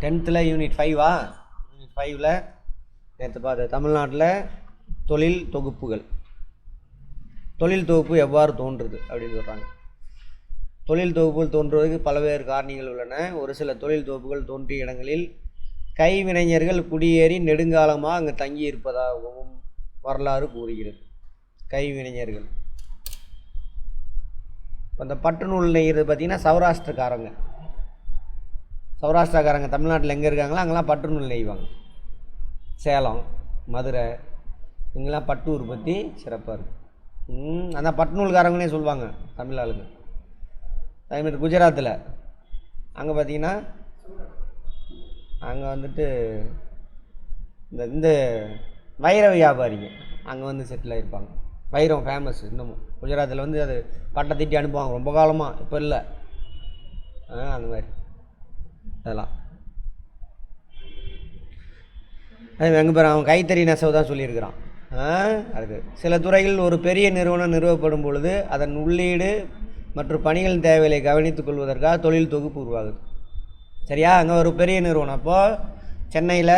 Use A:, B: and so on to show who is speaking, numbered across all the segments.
A: 10th unit 5வா? Unit 5ல் நேற்று பார்த்து தமிழ்நாட்டில் தொழில் தொகுப்புகள், தொழில் தொகுப்பு எவ்வாறு தோன்றுது அப்படின்னு சொல்கிறாங்க. தொழில் தொகுப்புகள் தோன்றுவதற்கு பல்வேறு காரணிகள் உள்ளன. ஒரு சில தொழில் தொகுப்புகள் தோன்றிய இடங்களில் கைவினைஞர்கள் குடியேறி நெடுங்காலமாக அங்கே தங்கி இருப்பதாகவும் வரலாறு கூறுகிறது. கைவினைஞர்கள் இப்போ இந்த பட்டு நூல் நெய்கிறது பார்த்திங்கன்னா சௌராஷ்டிராக்காரங்க தமிழ்நாட்டில் எங்கே இருக்காங்களோ அங்கெல்லாம் பட்டு நூல் நெய்வாங்க. சேலம், மதுரை இங்கெல்லாம் பட்டு உற்பத்தி சிறப்பாக இருக்குது. அந்த பட்டு நூல்காரங்கன்னே சொல்லுவாங்க தமிழ் ஆளுங்க. அதேமாதிரி குஜராத்தில் அங்கே பார்த்திங்கன்னா அங்கே வந்துட்டு இந்த வைர வியாபாரிங்க அங்கே வந்து செட்டில் ஆகிருப்பாங்க. வைரம் ஃபேமஸ் இன்னமும் குஜராத்தில் வந்து அது பட்டை திட்டி அனுப்புவாங்க ரொம்ப காலமாக, இப்போ இல்லை. அந்த மாதிரி அதெல்லாம் அது எங்கே பேர் அவன் கைத்தறி நெசவு தான் சொல்லியிருக்கிறான். அதுக்கு சில துறைகளில் ஒரு பெரிய நிறுவனம் நிறுவப்படும் பொழுது அதன் உள்ளீடு மற்றும் பணிகளின் தேவைகளை கவனித்துக் கொள்வதற்காக தொழில் தொகுப்பு உருவாகுது. சரியா? அங்கே ஒரு பெரிய நிறுவனம், அப்போது சென்னையில்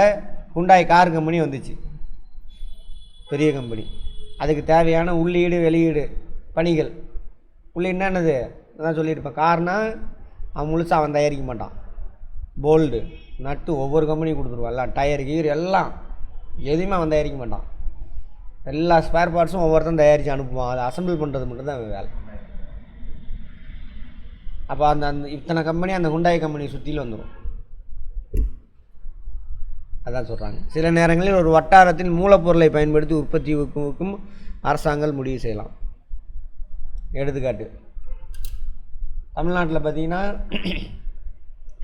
A: ஹுண்டாய் கார் கம்பெனி வந்துச்சு, பெரிய கம்பெனி. அதுக்கு தேவையான உள்ளீடு வெளியீடு பணிகள். உள்ளீடுனா என்னது அதான் சொல்லியிருப்பேன். கார்னால் அவன் முழுசாக அவன் தயாரிக்க மாட்டான். போல்டு நட்டு ஒவ்வொரு கம்பெனியும் கொடுத்துருவான். எல்லாம் டயர் கீர் எல்லாம் எதுவுமே அவன் தயாரிக்க மாட்டான். எல்லா ஸ்பேர் பார்ட்ஸும் ஒவ்வொருத்தரும் தயாரித்து அனுப்புவான். அதை அசம்பிள் பண்ணுறது மட்டும்தான் அவன் வேலை. அப்போ அந்த இத்தனை கம்பெனி அந்த ஹுண்டாய் கம்பெனி சுற்றியில் வந்துடும். அதான் சொல்கிறாங்க. சில நேரங்களில் ஒரு வட்டாரத்தில் மூலப்பொருளை பயன்படுத்தி உற்பத்தி ஊக்குவிக்கும் அரசாங்கம் முடிவு செய்யலாம். எடுத்துக்காட்டு தமிழ்நாட்டில் பார்த்திங்கன்னா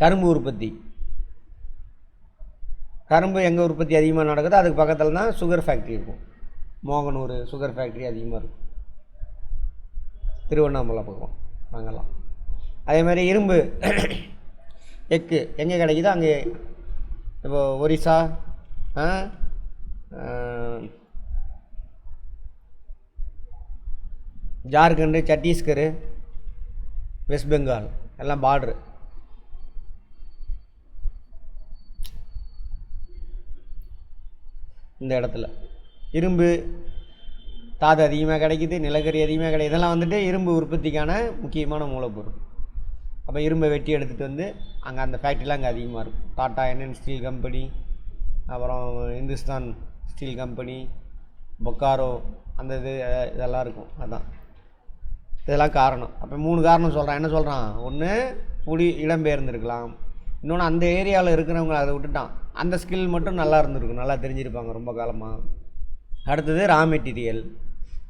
A: கரும்பு உற்பத்தி. கரும்பு எங்கே உற்பத்தி அதிகமாக நடக்குதோ அதுக்கு பக்கத்தில் தான் சுகர் ஃபேக்ட்ரி இருக்கும். மோகனூர் சுகர் ஃபேக்ட்ரி அதிகமாக இருக்கும். திருவண்ணாமலை பக்கம் அங்கெல்லாம். அதே மாதிரி இரும்பு எக்கு எங்கே கிடைக்குதோ அங்கே, இப்போ ஒரிசா, ஜார்க்கண்டு, சத்தீஸ்கர், வெஸ்ட் பெங்கால் எல்லாம் பார்ட்ரு. இந்த இடத்துல இரும்பு தாது அதிகமாக கிடைக்குது, நிலக்கரி அதிகமாக கிடைக்குது. இதெல்லாம் வந்துட்டு இரும்பு உற்பத்திக்கான முக்கியமான மூலப்பொருள். அப்போ இரும்பை வெட்டி எடுத்துகிட்டு வந்து அங்கே அந்த ஃபேக்ட்ரிலாம் அங்கே அதிகமாக இருக்கும். டாட்டா என்என் ஸ்டீல் கம்பெனி, அப்புறம் இந்துஸ்தான் ஸ்டீல் கம்பெனி, பொக்காரோ, அந்த இதெல்லாம் இருக்கும். அதுதான் இதெல்லாம் காரணம். அப்போ 3 காரணம் சொல்கிறான். என்ன சொல்கிறான்? ஒன்று இடம்பெயர்ந்துருக்கலாம், இன்னொன்று அந்த ஏரியாவில் இருக்கிறவங்க அதை விட்டுட்டான், அந்த ஸ்கில் மட்டும் நல்லா இருந்திருக்கும், நல்லா தெரிஞ்சிருப்பாங்க ரொம்ப காலமாக. அடுத்தது ரா மெட்டீரியல்.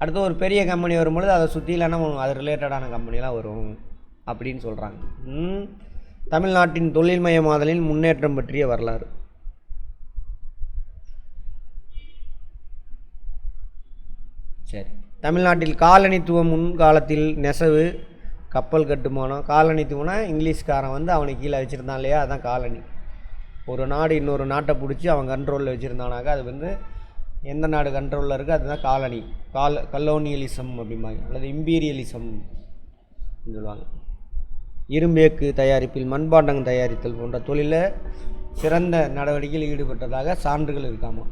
A: அடுத்து ஒரு பெரிய கம்பெனி வரும்பொழுது அதை சுற்றியில் என்ன பண்ணுவோம், அது ரிலேட்டடான கம்பெனிலாம் வரும் அப்படின்னு சொல்கிறாங்க. தமிழ்நாட்டின் தொழில்மயமாதலின் முன்னேற்றம் பற்றிய வரலாறு. சரி, தமிழ்நாட்டில் காலனித்துவம் முன்காலத்தில் நெசவு, கப்பல் கட்டுமானம். காலனித்துவம்னா இங்கிலீஷ்காரன் வந்து அவனுக்கு கீழே வச்சுருந்தான் இல்லையா, அதுதான் காலனி. ஒரு நாடு இன்னொரு நாட்டை பிடிச்சி அவன் கண்ட்ரோலில் வச்சுருந்தானாக்கா அது வந்து எந்த நாடு கண்ட்ரோலில் இருக்குது அதுதான் காலனி. கலோனியலிசம் அப்படிம்பாங்க, அல்லது இம்பீரியலிசம் சொல்லுவாங்க. இரும்பேக்கு தயாரிப்பில் மண்பாண்டங்கள் தயாரித்தல் போன்ற தொழிலில் சிறந்த நடவடிக்கையில் ஈடுபட்டதாக சான்றுகள் இருக்காமா.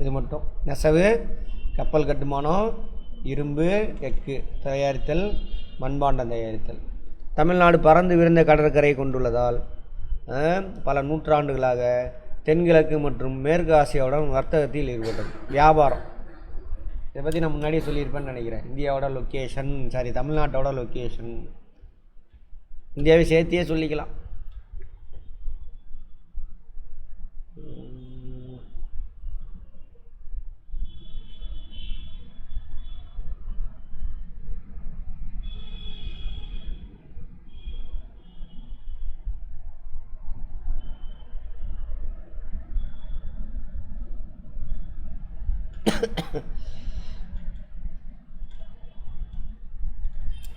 A: இது மட்டும் நெசவு, கப்பல் கட்டுமானம், இரும்பு எக்கு தயாரித்தல், மண்பாண்டம் தயாரித்தல். தமிழ்நாடு பறந்து விரிந்த கடற்கரை கொண்டுள்ளதால் பல நூற்றாண்டுகளாக தென்கிழக்கு மற்றும் மேற்கு ஆசியாவுடன் வர்த்தகத்தில் ஈடுபட்டது. வியாபாரம் இதை பற்றி நான் முன்னாடியே சொல்லியிருப்பேன்னு நினைக்கிறேன். இந்தியாவோட லொக்கேஷன், தமிழ்நாட்டோட லொக்கேஷன், இந்தியாவை சேர்த்தியே சொல்லிக்கலாம்.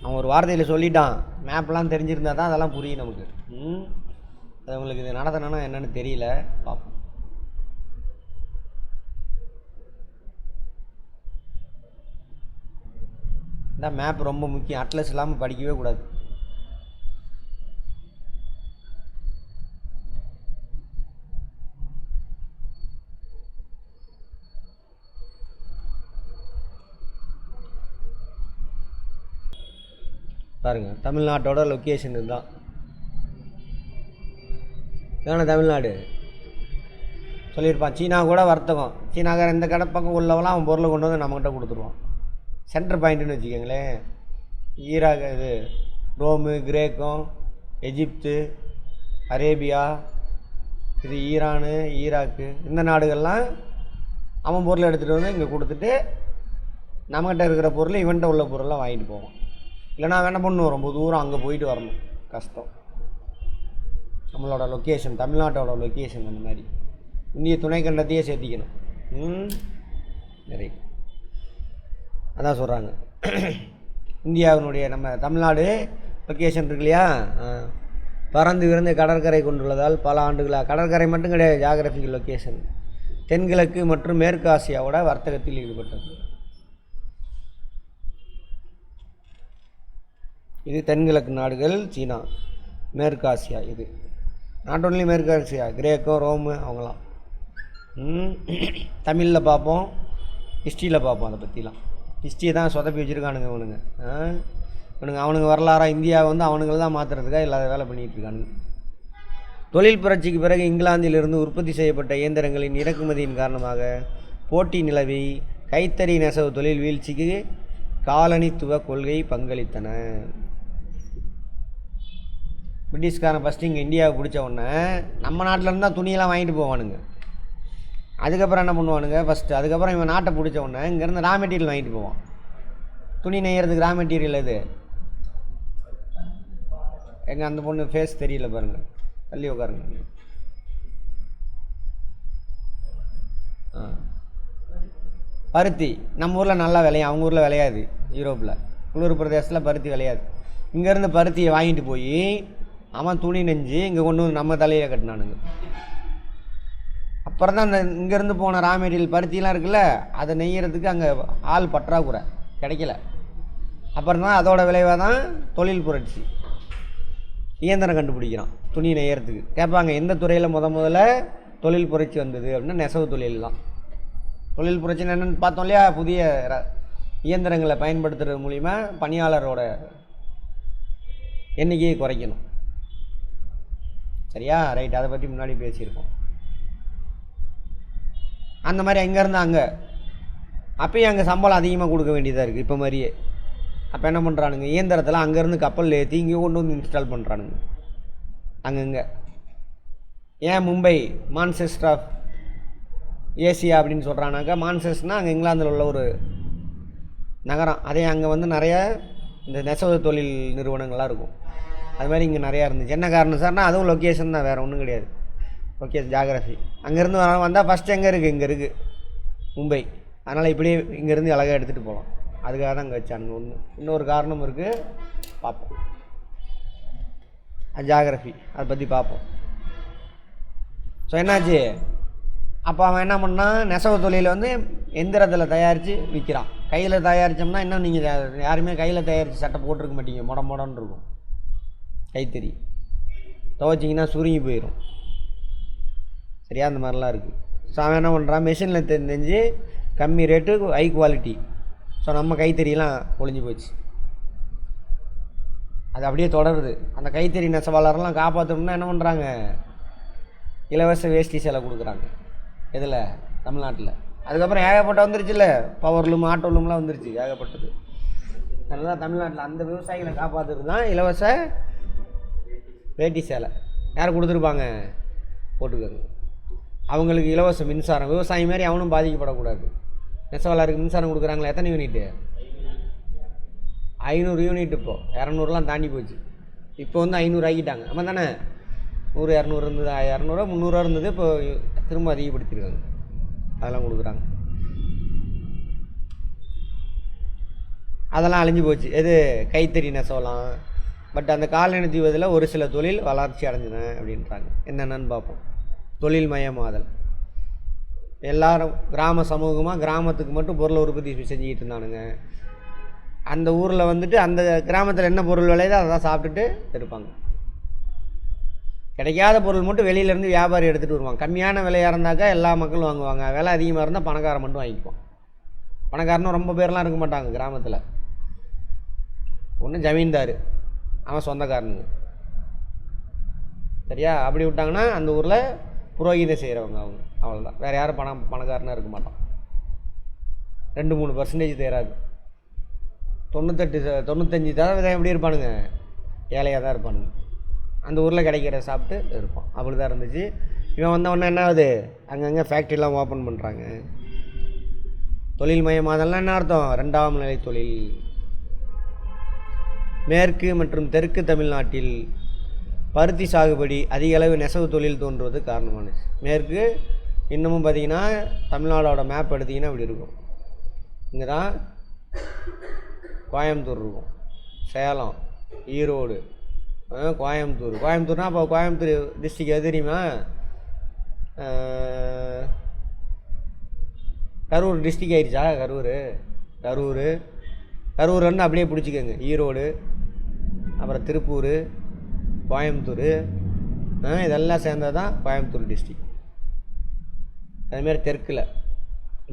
A: அவன் ஒரு வார்த்தையில் சொல்லிட்டான். மேப்லாம் தெரிஞ்சிருந்தா தான் அதெல்லாம் புரியும் நமக்கு. அது உங்களுக்கு இது நடத்தணும்னா என்னென்னு தெரியல, பார்ப்போம். இந்த மேப் ரொம்ப முக்கியம். அட்லஸ் இல்லாமல் படிக்கவே கூடாது. பாருங்கள், தமிழ்நாட்டோட லொக்கேஷன் இதுதான். ஏன்னா தமிழ்நாடு சொல்லியிருப்பான். சீனா கூட வர்த்தகம், சீனாக்கார இந்த கடை பக்கம் உள்ளவெல்லாம் அவன் பொருளை கொண்டு வந்து நம்மகிட்ட கொடுத்துருவான். சென்டர் பாயிண்ட்டுன்னு வச்சுக்கோங்களேன். ஈராக், இது ரோமு, கிரேக்கம், எஜிப்து, அரேபியா, இது ஈரானு, ஈராக்கு, இந்த நாடுகள்லாம் அவன் பொருளை எடுத்துகிட்டு வந்து இங்கே கொடுத்துட்டு நம்மகிட்ட இருக்கிற பொருள் இவன்கிட்ட உள்ள பொருளெலாம் வாங்கிட்டு போவான். இல்லைனா வேணா பண்ணு ரொம்ப தூரம் அங்கே போயிட்டு வரணும், கஷ்டம். நம்மளோட லொக்கேஷன், தமிழ்நாட்டோட லொக்கேஷன் அந்த மாதிரி. இந்திய துணைக்கண்டத்தையே சேர்த்திக்கணும். நிறைய அதான் சொல்கிறாங்க. இந்தியாவினுடைய நம்ம தமிழ்நாடு லொக்கேஷன் இருக்கு இல்லையா, பறந்து விருந்து கடற்கரை கொண்டுள்ளதால் பல ஆண்டுகளாக, கடற்கரை மட்டும் கிடையாது, ஜியாகிரபிக்கல் லொக்கேஷன், தென்கிழக்கு மற்றும் மேற்கு ஆசியாவோட வர்த்தகத்தில் ஈடுபட்டது. இது தென்கிழக்கு நாடுகள், சீனா, மேற்கு ஆசியா. இது நாட் ஒன்லி மேற்கு ஆசியா, கிரேக்கம், ரோமு, அவங்களாம். தமிழில் பார்ப்போம், ஹிஸ்ட்ரியில் பார்ப்போம். அதை பற்றிலாம் ஹிஸ்ட்ரியை தான் சொதப்பி வச்சுருக்கானுங்க இவனுங்க. அவனுங்க வரலாறாக இந்தியாவை வந்து அவனுங்களை தான் மாற்றுறதுக்காக இல்லாத வேலை பண்ணிகிட்ருக்கானுங்க. தொழில் புரட்சிக்கு பிறகு இங்கிலாந்திலிருந்து உற்பத்தி செய்யப்பட்ட இயந்திரங்களின் இறக்குமதியின் காரணமாக போட்டி நிலவி கைத்தறி நெசவு தொழில் வீழ்ச்சிக்கு காலனித்துவ கொள்கை பங்களித்தன. பிரிட்டிஷ்காரன் ஃபஸ்ட்டு இங்கே இந்தியாவை பிடிச்ச உடனே நம்ம நாட்டில் இருந்தால் துணியெல்லாம் வாங்கிட்டு போவானுங்க. அதுக்கப்புறம் என்ன பண்ணுவானுங்க ஃபஸ்ட்டு, அதுக்கப்புறம் இவன் நாட்டை பிடிச்ச உடனே இங்கேருந்து ரா மெட்டீரியல் வாங்கிட்டு போவான். துணி நெய்யறதுக்கு ரா மெட்டீரியல் எது? எங்கள் அந்த பொண்ணு ஃபேஸ் தெரியல பாருங்கள், தள்ளி உட்காருங்க. பருத்தி நம்ம ஊரில் நல்லா விளையும், அவங்க ஊரில் விளையாது. யூரோப்பில் குளிர் பிரதேசத்தில் பருத்தி விளையாது. இங்கேருந்து பருத்தியை வாங்கிட்டு போய் அவன் துணி நெஞ்சு இங்கே கொண்டு வந்து நம்ம தலையில் கட்டினானுங்க. அப்புறம் தான் அந்த இங்கேருந்து போன ரா மெட்டீரியல் பருத்திலாம் இருக்குல்ல, அதை நெய்யறதுக்கு அங்கே ஆள் பற்றாக்குறை கிடைக்கல. அப்புறம் தான் அதோட விளைவாக தான் தொழில் புரட்சி, இயந்திரம் கண்டுபிடிக்கிறான் துணி நெய்யறதுக்கு. கேட்பாங்க எந்த துறையில் முதல்ல தொழில் புரட்சி வந்தது அப்படின்னா நெசவு தொழில் தான். தொழில் புரட்சி என்னென்னு பார்த்தோம் இல்லையா, புதிய இயந்திரங்களை பயன்படுத்துறது மூலிமா பணியாளரோட எண்ணிக்கையை குறைக்கணும். சரியா, ரைட். அதை பற்றி முன்னாடி பேசியிருக்கோம். அந்த மாதிரி அங்கேருந்து அங்கே அப்பயும் அங்கே சம்பளம் அதிகமாக கொடுக்க வேண்டியதாக இருக்குது இப்போ மாதிரியே. அப்போ என்ன பண்ணுறானுங்க, இயந்திரத்தில் அங்கேருந்து கப்பலில் ஏற்றி இங்கே கொண்டு வந்து இன்ஸ்டால் பண்ணுறானுங்க அங்கங்கே. ஏன் மும்பை மான்செஸ்டர் ஆஃப் ஏசியா அப்படின்னு சொல்கிறானாக்கா, மான்செஸ்ட்னால் அங்கே இங்கிலாந்தில் உள்ள ஒரு நகரம். அதே அங்கே வந்து நிறைய இந்த நெசவு தொழில் நிறுவனங்கள்லாம் இருக்கும். அது மாதிரி இங்கே நிறையா இருந்துச்சு. என்ன காரணம் சார்னா அதுவும் லொக்கேஷன் தான், வேறு ஒன்றும் கிடையாது. Location geography. அங்கேருந்து வந்தால் ஃபஸ்ட்டு எங்கே இருக்குது, இங்கே இருக்குது மும்பை. அதனால் இப்படியே இங்கேருந்து அழகாக எடுத்துகிட்டு போகலாம். அதுக்காக தான் அங்கே வச்சானுங்க. இன்னொரு காரணம் இருக்குது, பார்ப்போம். ஜியாகிரஃபி அதை பற்றி பார்ப்போம். ஸோ என்னாச்சு, அப்போ அவன் என்ன பண்ணான், நெசவு தொழிலை வந்து எந்திரத்தில் தயாரித்து விற்கிறான். கையில் தயாரித்தோம்னா இன்னும் நீங்கள் யாருமே கையில் தயாரித்து சட்டை போட்டிருக்க மாட்டீங்க, மொடன்னு இருக்கும். கைத்தறி துவைச்சிங்கன்னா சுருங்கி போயிடும். சரியா, அந்த மாதிரிலாம் இருக்குது. ஸோ அவன் என்ன பண்ணுறான், மெஷினில் தெரிஞ்சு கம்மி ரேட்டு ஹை குவாலிட்டி. ஸோ நம்ம கைத்தறியெல்லாம் ஒழிஞ்சு போச்சு. அது அப்படியே தொடருது. அந்த கைத்தறி நெசவாளர்லாம் காப்பாற்றணும்னா என்ன பண்ணுறாங்க, இலவச வேஷ்டி சேலை கொடுக்குறாங்க. இதில் தமிழ்நாட்டில். அதுக்கப்புறம் ஏகப்பட்ட வந்துருச்சுல்ல, பவர் லூம், ஆட்டோ லூம்லாம் வந்துருச்சு, ஏகப்பட்டது. அதனால் தமிழ்நாட்டில் அந்த விவசாயிகளை காப்பாற்றுறது தான் இலவச வேட்டி சேலை. யார் கொடுத்துருப்பாங்க, போட்டுக்கோங்க. அவங்களுக்கு இலவச மின்சாரம், விவசாயி மாதிரி அவனும் பாதிக்கப்படக்கூடாது. நெசவாளருக்கு மின்சாரம் கொடுக்குறாங்களா, எத்தனை யூனிட்டு? 500 யூனிட். இப்போது 200லாம் தாண்டி போச்சு. இப்போ வந்து 500 ஆக்கிட்டாங்க. ஆமாம் தானே, 100 200 இருந்தது, 200 300 இருந்தது. இப்போ திரும்ப அதிகப்படுத்திருக்காங்க, அதெல்லாம் கொடுக்குறாங்க. அதெல்லாம் அழிஞ்சு போச்சு. எது, கைத்தறி நெசவலாம். பட் அந்த காலனி தீவதில் ஒரு சில தொழில் வளர்ச்சி அடைஞ்சின அப்படின்றாங்க. என்னென்னு பார்ப்போம். தொழில் மயமாதல். எல்லாரும் கிராம சமூகமாக கிராமத்துக்கு மட்டும் பொருளை உற்பத்தி செஞ்சுக்கிட்டு இருந்தானுங்க. அந்த ஊரில் வந்துட்டு அந்த கிராமத்தில் என்ன பொருள் விளையுதோ அதை தான் சாப்பிட்டுட்டு இருப்பாங்க. கிடைக்காத பொருள் மட்டும் வெளியிலேருந்து வியாபாரி எடுத்துகிட்டு வருவாங்க. கம்மியான விலையாக இருந்தாக்கா எல்லா மக்களும் வாங்குவாங்க. விலை அதிகமாக இருந்தால் பணக்காரன் மட்டும் வாங்கிக்குவான். பணக்காரனும் ரொம்ப பேர்லாம் இருக்க மாட்டாங்க கிராமத்தில். ஒன்று ஜமீன்தார், அவன் சொந்தக்காரனுங்க. சரியா? அப்படி விட்டாங்கன்னா அந்த ஊரில் புரோகிதம் செய்கிறவங்க அவங்க, அவ்வளோதான். வேறு யாரும் பணக்காரனாக இருக்க மாட்டான். 2-3% தேராது. 95% எப்படி இருப்பானுங்க? ஏழையாக தான் இருப்பானுங்க. அந்த ஊரில் கிடைக்கிற சாப்பிட்டு இருப்பான். அப்படி தான் இருந்துச்சு. இவன் வந்தவொடனே என்ன ஆகுது? அங்கங்கே ஃபேக்ட்ரிலாம் ஓப்பன் பண்ணுறாங்க. தொழில் மயமாதெல்லாம் என்ன அர்த்தம்? 2ஆம் நிலை தொழில். மேற்கு மற்றும் தெற்கு தமிழ்நாட்டில் பருத்தி சாகுபடி அதிக அளவு நெசவு தொழில் தோன்றுவது காரணமானுச்சு. மேற்கு இன்னமும் பார்த்திங்கன்னா தமிழ்நாடோட மேப் எடுத்திங்கன்னா இப்படி இருக்கும். இங்கே தான் கோயம்புத்தூர் இருக்கும், சேலம், ஈரோடு, கோயம்புத்தூர்னா அப்போ கோயம்புத்தூர் டிஸ்ட்ரிக் எது தெரியுமா? கரூர் டிஸ்ட்ரிக் ஆயிடுச்சா? கரூர்னு அப்படியே பிடிச்சிக்கோங்க. ஈரோடு, அப்புறம் திருப்பூர், கோயம்புத்தூர், இதெல்லாம் சேர்ந்தது தான் கோயம்புத்தூர் டிஸ்ட்ரிக். அதுமாரி தெற்கில்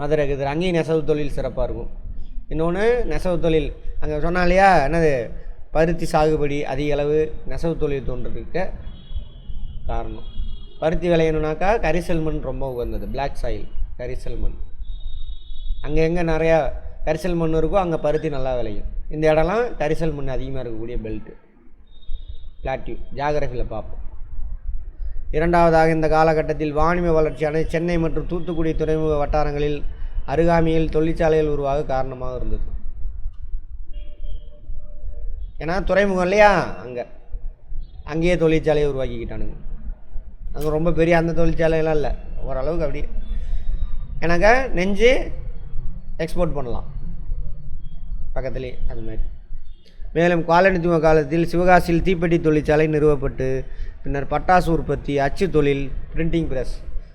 A: மதுரை இருக்குது, அங்கேயும் நெசவு தொழில் சிறப்பாக இருக்கும். இன்னொன்று நெசவு தொழில் அங்கே சொன்னா இல்லையா, என்னது? பருத்தி சாகுபடி அதிக அளவு நெசவு தொழில் தோன்றுறதுக்கு காரணம். பருத்தி விளையணுனாக்கா கரிசல் மண் ரொம்ப உகந்தது. பிளாக் சாயில், கரிசல் மண். அங்கே எங்கே நிறையா கரிசல் மண் இருக்கோ அங்கே பருத்தி நல்லா விளையும். இந்த இடம்லாம் கரிசல் மண் அதிகமாக இருக்கக்கூடிய பெல்ட்டு, பிளாட்யூ. ஜாகிரஃபியில் பார்ப்போம். இரண்டாவதாக, இந்த காலகட்டத்தில் வாணிப வளர்ச்சியானது சென்னை மற்றும் தூத்துக்குடி துறைமுக வட்டாரங்களில் அருகாமையில் தொழிற்சாலைகள் உருவாக காரணமாக இருந்தது. ஏன்னா துறைமுகம் இல்லையா, அங்கேயே தொழிற்சாலையை உருவாக்கிக்கிட்டானுங்க. அங்கே ரொம்ப பெரிய அந்த தொழிற்சாலைகள்லாம் இல்லை, ஓரளவுக்கு அப்படியே. எனக்கு நெஞ்சு எக்ஸ்போர்ட் பண்ணலாம் பக்கத்துலேயே அது மாதிரி. மேலும் காலனித்துவ காலத்தில் சிவகாசியில் தீப்பெட்டி தொழிற்சாலை நிறுவப்பட்டு பின்னர் பட்டாசு உற்பத்தி, அச்சு தொழில், பிரிண்டிங் ப்ரெஸ்.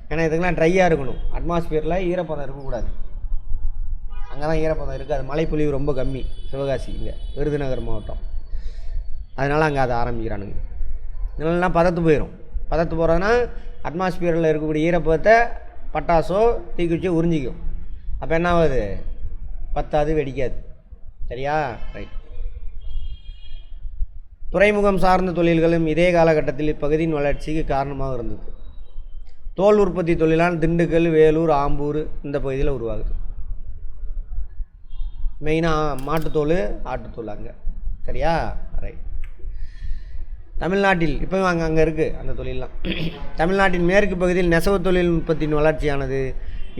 A: ஏன்னா இதுக்கெல்லாம் ட்ரையாக இருக்கணும், அட்மாஸ்பியரில் ஈரப்பதம் இருக்கக்கூடாது. அங்கே தான் ஈரப்பதம் இருக்காது, மழைப்பொழிவு ரொம்ப கம்மி சிவகாசி, இங்கே விருதுநகர் மாவட்டம். அதனால் அங்கே அதை ஆரம்பிக்கிறானுங்க. இதெல்லாம் பதத்து போயிடும். பதத்து போகிறதுனா அட்மாஸ்பியரில் இருக்கக்கூடிய ஈரப்பதத்தை பட்டாசோ தீக்குச்சியோ உறிஞ்சிக்கும். அப்போ என்ன ஆகுது? பத்தாது, வெடிக்காது. சரியா? ரைட். துறைமுகம் சார்ந்த தொழில்களும் இதே காலகட்டத்தில் இப்பகுதியின் வளர்ச்சிக்கு காரணமாக இருந்தது. தோல் உற்பத்தி தொழிலால் திண்டுக்கல், வேலூர், ஆம்பூர் இந்த பகுதியில் உருவாகுது. மெயினாக மாட்டுத்தோல், ஆட்டுத்தோல் அங்கே. சரியா? ரைட். தமிழ்நாட்டில் இப்போ அங்கே இருக்குது அந்த தொழிலெலாம். தமிழ்நாட்டின் மேற்கு பகுதியில் நெசவு தொழில்நுட்பத்தின் வளர்ச்சியானது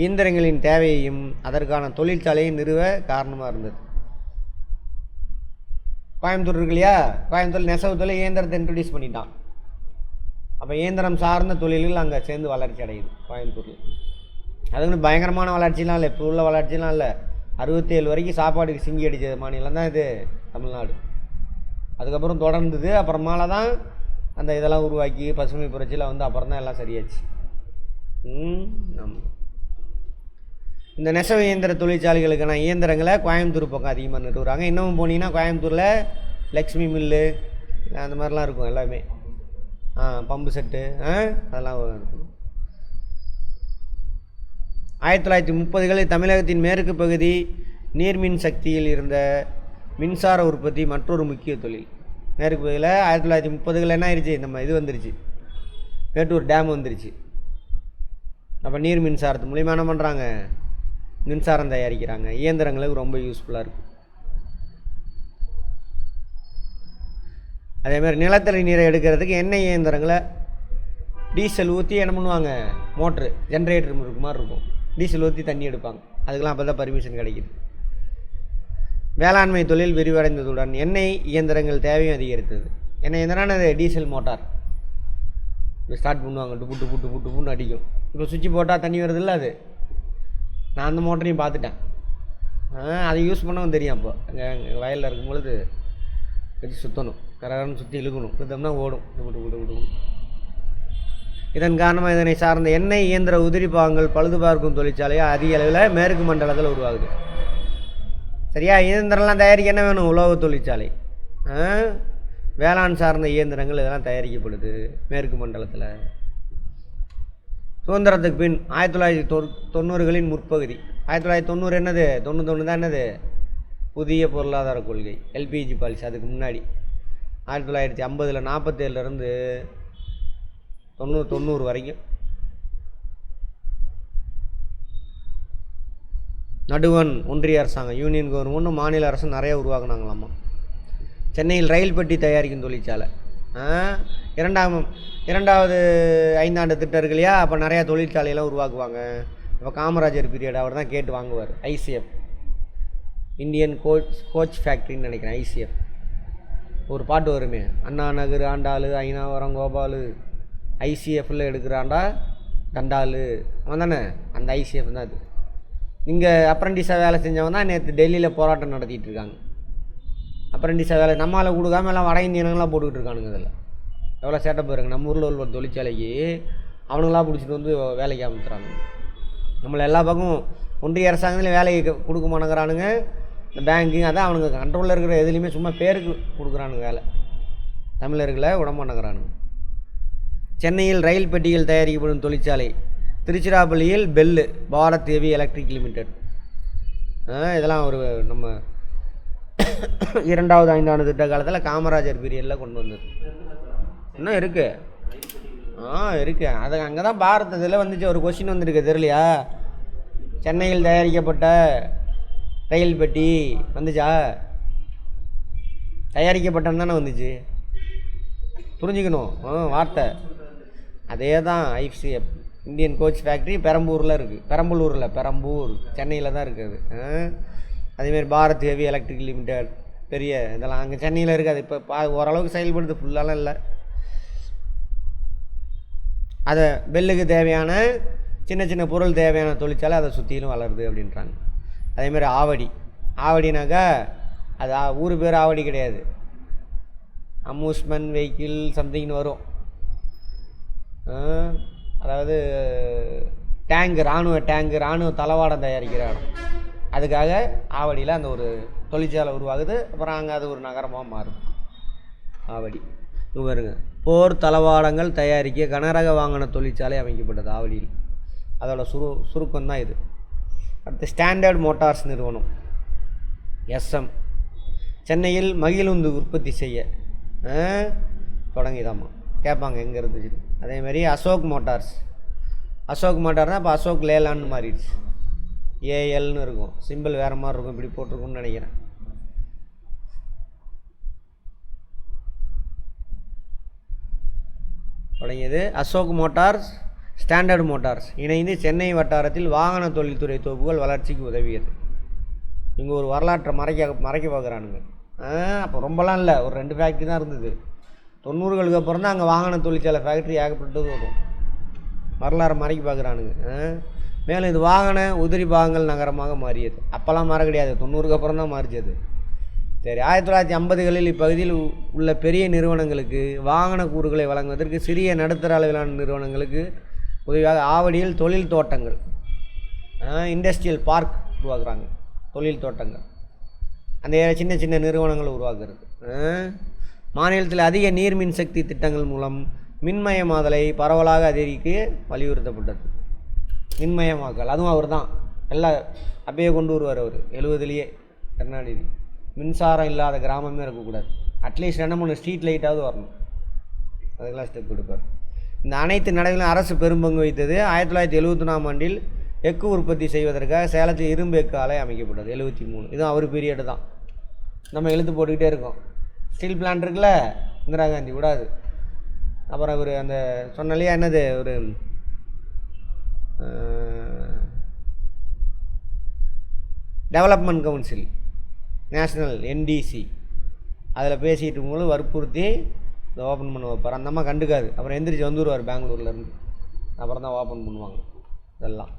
A: இயந்திரங்களின் தேவையையும் அதற்கான தொழிற்சாலையை நிறுவ காரணமாக இருந்தது. கோயம்புத்தூர் இருக்கு இல்லையா, கோயம்புத்தூர் நெசவு தொழில் இயந்திரத்தை இன்ட்ரடியூஸ் பண்ணிட்டான். அப்போ இயந்திரம் சார்ந்த தொழில்கள் அங்கே சேர்ந்து வளர்ச்சி அடையுது கோயம்புத்தூரில். அதுக்கு பயங்கரமான வளர்ச்சிலாம் இல்லை, இப்போ உள்ள வளர்ச்சிலாம் இல்லை. 67 வரைக்கும் சாப்பாடுக்கு சிங்கி அடித்தது மாநிலம் தான் இது தமிழ்நாடு. அதுக்கப்புறம் தொடர்ந்தது. அப்புறமால தான் அந்த இதெல்லாம் உருவாக்கி பசுமை புரட்சியில் வந்து அப்புறம் தான் எல்லாம் சரியாச்சு. ஆமாம். இந்த நெசவு இயந்திர தொழிற்சாலைகளுக்கான இயந்திரங்களை கோயம்புத்தூர் பக்கம் அதிகமாக நிறுவுறாங்க. இன்னமும் போனீங்கன்னா கோயம்புத்தூரில் லக்ஷ்மி மில்லு அந்த மாதிரிலாம் இருக்கும் எல்லாமே. பம்பு செட்டு அதெல்லாம் இருக்கும். 1930களில் தமிழகத்தின் மேற்கு பகுதி நீர்மின் சக்தியில் இருந்த மின்சார உற்பத்தி மற்றொரு முக்கிய தொழில். மேற்கு பகுதியில் 1930களில் என்ன ஆயிடுச்சு? நம்ம இது வந்துருச்சு, மேட்டூர் டேம் வந்துருச்சு. அப்போ நீர் மின்சாரத்து மூலிமா என்ன பண்ணுறாங்க? மின்சாரம் தயாரிக்கிறாங்க. இயந்திரங்களுக்கு ரொம்ப யூஸ்ஃபுல்லாக இருக்கும். அதேமாதிரி நிலத்தடி நீரை எடுக்கிறதுக்கு எண்ணெய் இயந்திரங்களை டீசல் ஊற்றி என்ன பண்ணுவாங்க? மோட்ரு ஜென்ரேட்டர் இருக்கு மாதிரி இருக்கும், டீசல் ஊற்றி தண்ணி எடுப்பாங்க. அதுக்கெலாம் அப்போ தான் பர்மிஷன் கிடைக்கிது. வேளாண்மை தொழில் விரிவடைந்ததுடன் எண்ணெய் இயந்திரங்கள் தேவையும் அதிகரித்தது. எண்ணெய் இயந்திரம்னா அது டீசல் மோட்டார் ஸ்டார்ட் பண்ணுவாங்க, புட்டு புட்டு புட்டு புட்டு அடிக்கும். இப்போ சுவிட்ச் போட்டால் தண்ணி வருதில்ல, அது நான் அந்த மோட்டரையும் பார்த்துட்டேன். அதை யூஸ் பண்ணவும் தெரியும். அப்போ எங்கள் வயலில் இருக்கும்பொழுது வச்சு சுற்றணும், கரகரன்னு சுற்றி இழுக்கணும், இழுத்தோம்னா ஓடும் விட்டு விட்டு விட்டு. இதன் காரணமாக இதனை சார்ந்த எண்ணெய் இயந்திர உதிரி பாகங்கள் பழுது பார்க்கும் தொழிற்சாலையாக அதிக அளவில் மேற்கு மண்டலத்தில் உருவாகுது. சரியா? இயந்திரம்லாம் தயாரிக்க என்ன வேணும்? உலோக தொழிற்சாலை, வேளாண் சார்ந்த இயந்திரங்கள் இதெல்லாம் தயாரிக்கப்படுது மேற்கு மண்டலத்தில். சுதந்திரத்துக்கு பின் 1990களின் முற்பகுதி. 1990 என்னது? 91 தான் என்னது? புதிய பொருளாதார கொள்கை, எல்பிஜி பாலிசி. அதுக்கு முன்னாடி 1950 47லேருந்து 90 வரைக்கும். நடுவன் ஒன்றிய அரசாங்கம், யூனியன் கவர்மெண்ட், மாநில அரசு நிறைய உருவாக்குனாங்களாமா. சென்னையில் ரயில் பெட்டி தயாரிக்கும் தொழிற்சாலை. இரண்டாவது ஐந்தாண்டு திட்டம் இருக்கு இல்லையா, அப்போ நிறையா தொழிற்சாலையெல்லாம் உருவாக்குவாங்க. இப்போ காமராஜர் பீரியட் அவர் தான் கேட்டு வாங்குவார். ஐசிஎஃப், இந்தியன் கோச் ஃபேக்ட்ரின்னு நினைக்கிறேன். ஐசிஎஃப் ஒரு பாட்டு வருமே, அண்ணா நகர் ஆண்டாள், ஐநாவரம் கோபாலு, ஐசிஎஃப்பில் எடுக்கிறாண்டா தண்டாளு, அவன் தானே, அந்த ஐசிஎஃப் தான் அது. இங்கே அப்ரெண்டிஸாக வேலை செஞ்சவன் தான் நேற்று டெல்லியில் போராட்டம் நடத்திட்டு இருக்காங்க. அப்ரெண்டிஸாக வேலை நம்மளால் கொடுக்காம எல்லாம் வட இந்தியனங்களாம் போட்டுக்கிட்டு இருக்கானுங்க. இதில் எவ்வளோ சேட்டை போயிருங்க. நம்ம ஊரில் உள்ள ஒரு தொழிற்சாலைக்கு அவனுங்களாம் பிடிச்சிட்டு வந்து வேலைக்கு அமுத்துறாங்க. நம்மளை எல்லா பக்கமும் ஒன்றிய அரசாங்கத்தில் வேலைக்கு கொடுக்க மாட்டேங்கிறானுங்க. இந்த பேங்கிங் அதான் அவனுங்க கண்ட்ரோலில் இருக்கிற எதுலேயுமே சும்மா பேருக்கு கொடுக்குறானுங்க வேலை. தமிழர்களை விட மாட்டேங்கிறானுங்க. சென்னையில் ரயில் பெட்டிகள் தயாரிக்கப்படும் தொழிற்சாலை. திருச்சிராப்பள்ளியில் bell, Bharat heavy electric limited. இதெல்லாம் ஒரு நம்ம இரண்டாவது ஐந்தாண்டு திட்ட காலத்தில் காமராஜர் பீரியடில் கொண்டு வந்தது. இன்னும் இருக்குது இருக்குது. அது அங்கே தான் பாரத் இதில் வந்துச்சு. ஒரு கொஸ்டின் வந்துருக்கு தெரியலையா, சென்னையில் தயாரிக்கப்பட்ட ரயில் பெட்டி வந்துச்சா? தயாரிக்கப்பட்டன்னு தானே வந்துச்சு, புரிஞ்சுக்கணும் வார்த்தை. அதே தான் ஐசிஎஃப், இந்தியன் கோச் ஃபேக்ட்ரி பெரம்பூரில் இருக்குது. பெரம்பூர் சென்னையில் தான் இருக்குது. அதேமாரி பாரத் ஹெவி எலக்ட்ரிக் லிமிடெட் பெரிய இதெல்லாம் அங்கே சென்னையில் இருக்குது. அது இப்போ ஓரளவுக்கு செயல்படுது, ஃபுல்லாலாம் இல்லை. அதை பெல்லுக்கு தேவையான சின்ன சின்ன பொருள் தேவையான தொழிற்சாலை அதை சுற்றிலும் வளருது அப்படின்றாங்க. அதேமாதிரி ஆவடினாக்கா அது ஊர் பேர் ஆவடி கிடையாது, அம்யூஸ்மெண்ட் வெஹிக்கிள் சம்திங்னு வரும். அதாவது டேங்கு, இராணுவ தளவாடம் தயாரிக்கிற இடம். அதுக்காக ஆவடியில் அந்த ஒரு தொழிற்சாலை உருவாகுது. அப்புறம் அங்கே அது ஒரு நகரமாக மாறுது ஆவடி. இது பாருங்க, போர் தளவாடங்கள் தயாரிக்க கனரக வாகன தொழிற்சாலை அமைக்கப்பட்டது ஆவடியில். அதோட சுருக்கம் தான் இது. அடுத்து ஸ்டாண்டர்ட் மோட்டார்ஸ் நிறுவனம், எஸ்எம், சென்னையில் மகிழுந்து உற்பத்தி செய்ய தொடங்கிதாம்மா. கேட்பாங்க எங்கே இருந்துச்சு. அதேமாதிரி அசோக் மோட்டார்னால் இப்போ அசோக் லேலான்னு மாறிடுச்சு. ஏஎல்னு இருக்கும், சிம்பிள் வேறு மாதிரி இருக்கும், இப்படி போட்டிருக்குன்னு நினைக்கிறேன். தொடங்கியது அசோக் மோட்டார்ஸ், ஸ்டாண்டர்ட் மோட்டார்ஸ் இணைந்து சென்னை வட்டாரத்தில் வாகன தொழில்துறை தொகுப்புகள் வளர்ச்சிக்கு உதவியது. இங்கே ஒரு வரலாற்றை மறைக்க பார்க்குறானுங்க. அப்போ ரொம்பலாம் இல்லை, ஒரு 2 ஃபேக்ட்ரி தான் இருந்தது. 90களுக்கு அப்புறம் தான் அங்கே வாகன தொழிற்சாலை ஃபேக்ட்ரி ஏகப்பட்டது வரும். வரலாறு மறைக்க பார்க்குறானுங்க. மேலும் இது வாகன உதிரி பாகங்கள் நகரமாக மாறியது. அப்போல்லாம் மாற கிடையாது, 90க்கு அப்புறம் தான் மாறிச்சது. சரி, 1950களில் இப்பகுதியில் உள்ள பெரிய நிறுவனங்களுக்கு வாகன கூறுகளை வழங்குவதற்கு சிறிய நடுத்தர அளவிலான நிறுவனங்களுக்கு உதவியாக ஆவடியில் தொழில் தோட்டங்கள், இண்டஸ்ட்ரியல் பார்க் உருவாக்குறாங்க. தொழில் தோட்டங்கள் அந்த சின்ன சின்ன நிறுவனங்கள் உருவாக்குறது. மாநிலத்தில் அதிக நீர்மின் சக்தி திட்டங்கள் மூலம் மின்மயமாதலை பரவலாக அதிகரிக்க வலியுறுத்தப்பட்டது. மின்மயமாக்கல் அதுவும் அவர் தான் எல்லாம் அப்படியே கொண்டு வருவார். அவர் 70லேயே கருணாநிதி. மின்சாரம் இல்லாத கிராமமே இருக்கக்கூடாது, அட்லீஸ்ட் 2-3 ஸ்ட்ரீட் லைட்டாவது வரணும், அதுக்கெல்லாம் ஸ்டெப் கொடுப்பார். இந்த அனைத்து நடவடிக்கைகளும் அரசு பெரும்பங்கு வைத்தது. 1971ஆம் ஆண்டில் எஃகு உற்பத்தி செய்வதற்காக சேலத்தில் இரும்பு எஃகு ஆலை அமைக்கப்பட்டது. 73 இதுவும் அவர் பீரியடு தான். நம்ம எழுத்து போட்டுக்கிட்டே இருக்கோம். ஸ்டீல் பிளான்ட் இருக்குல்ல, இந்திரா காந்தி விடாது. அப்புறம் இவர் அந்த சொன்னாலையா என்னது, ஒரு டெவலப்மெண்ட் கவுன்சில், நேஷ்னல் என்டிசி, அதில் பேசிகிட்டு இருக்கும்போது வற்புறுத்தி இதை ஓப்பன் பண்ண வைப்பார். அந்த அம்மா கண்டுக்காது. அப்புறம் எந்திரிச்சு வந்துடுவார் பெங்களூர்லேருந்து. அப்புறம் தான் ஓப்பன் பண்ணுவாங்க இதெல்லாம்.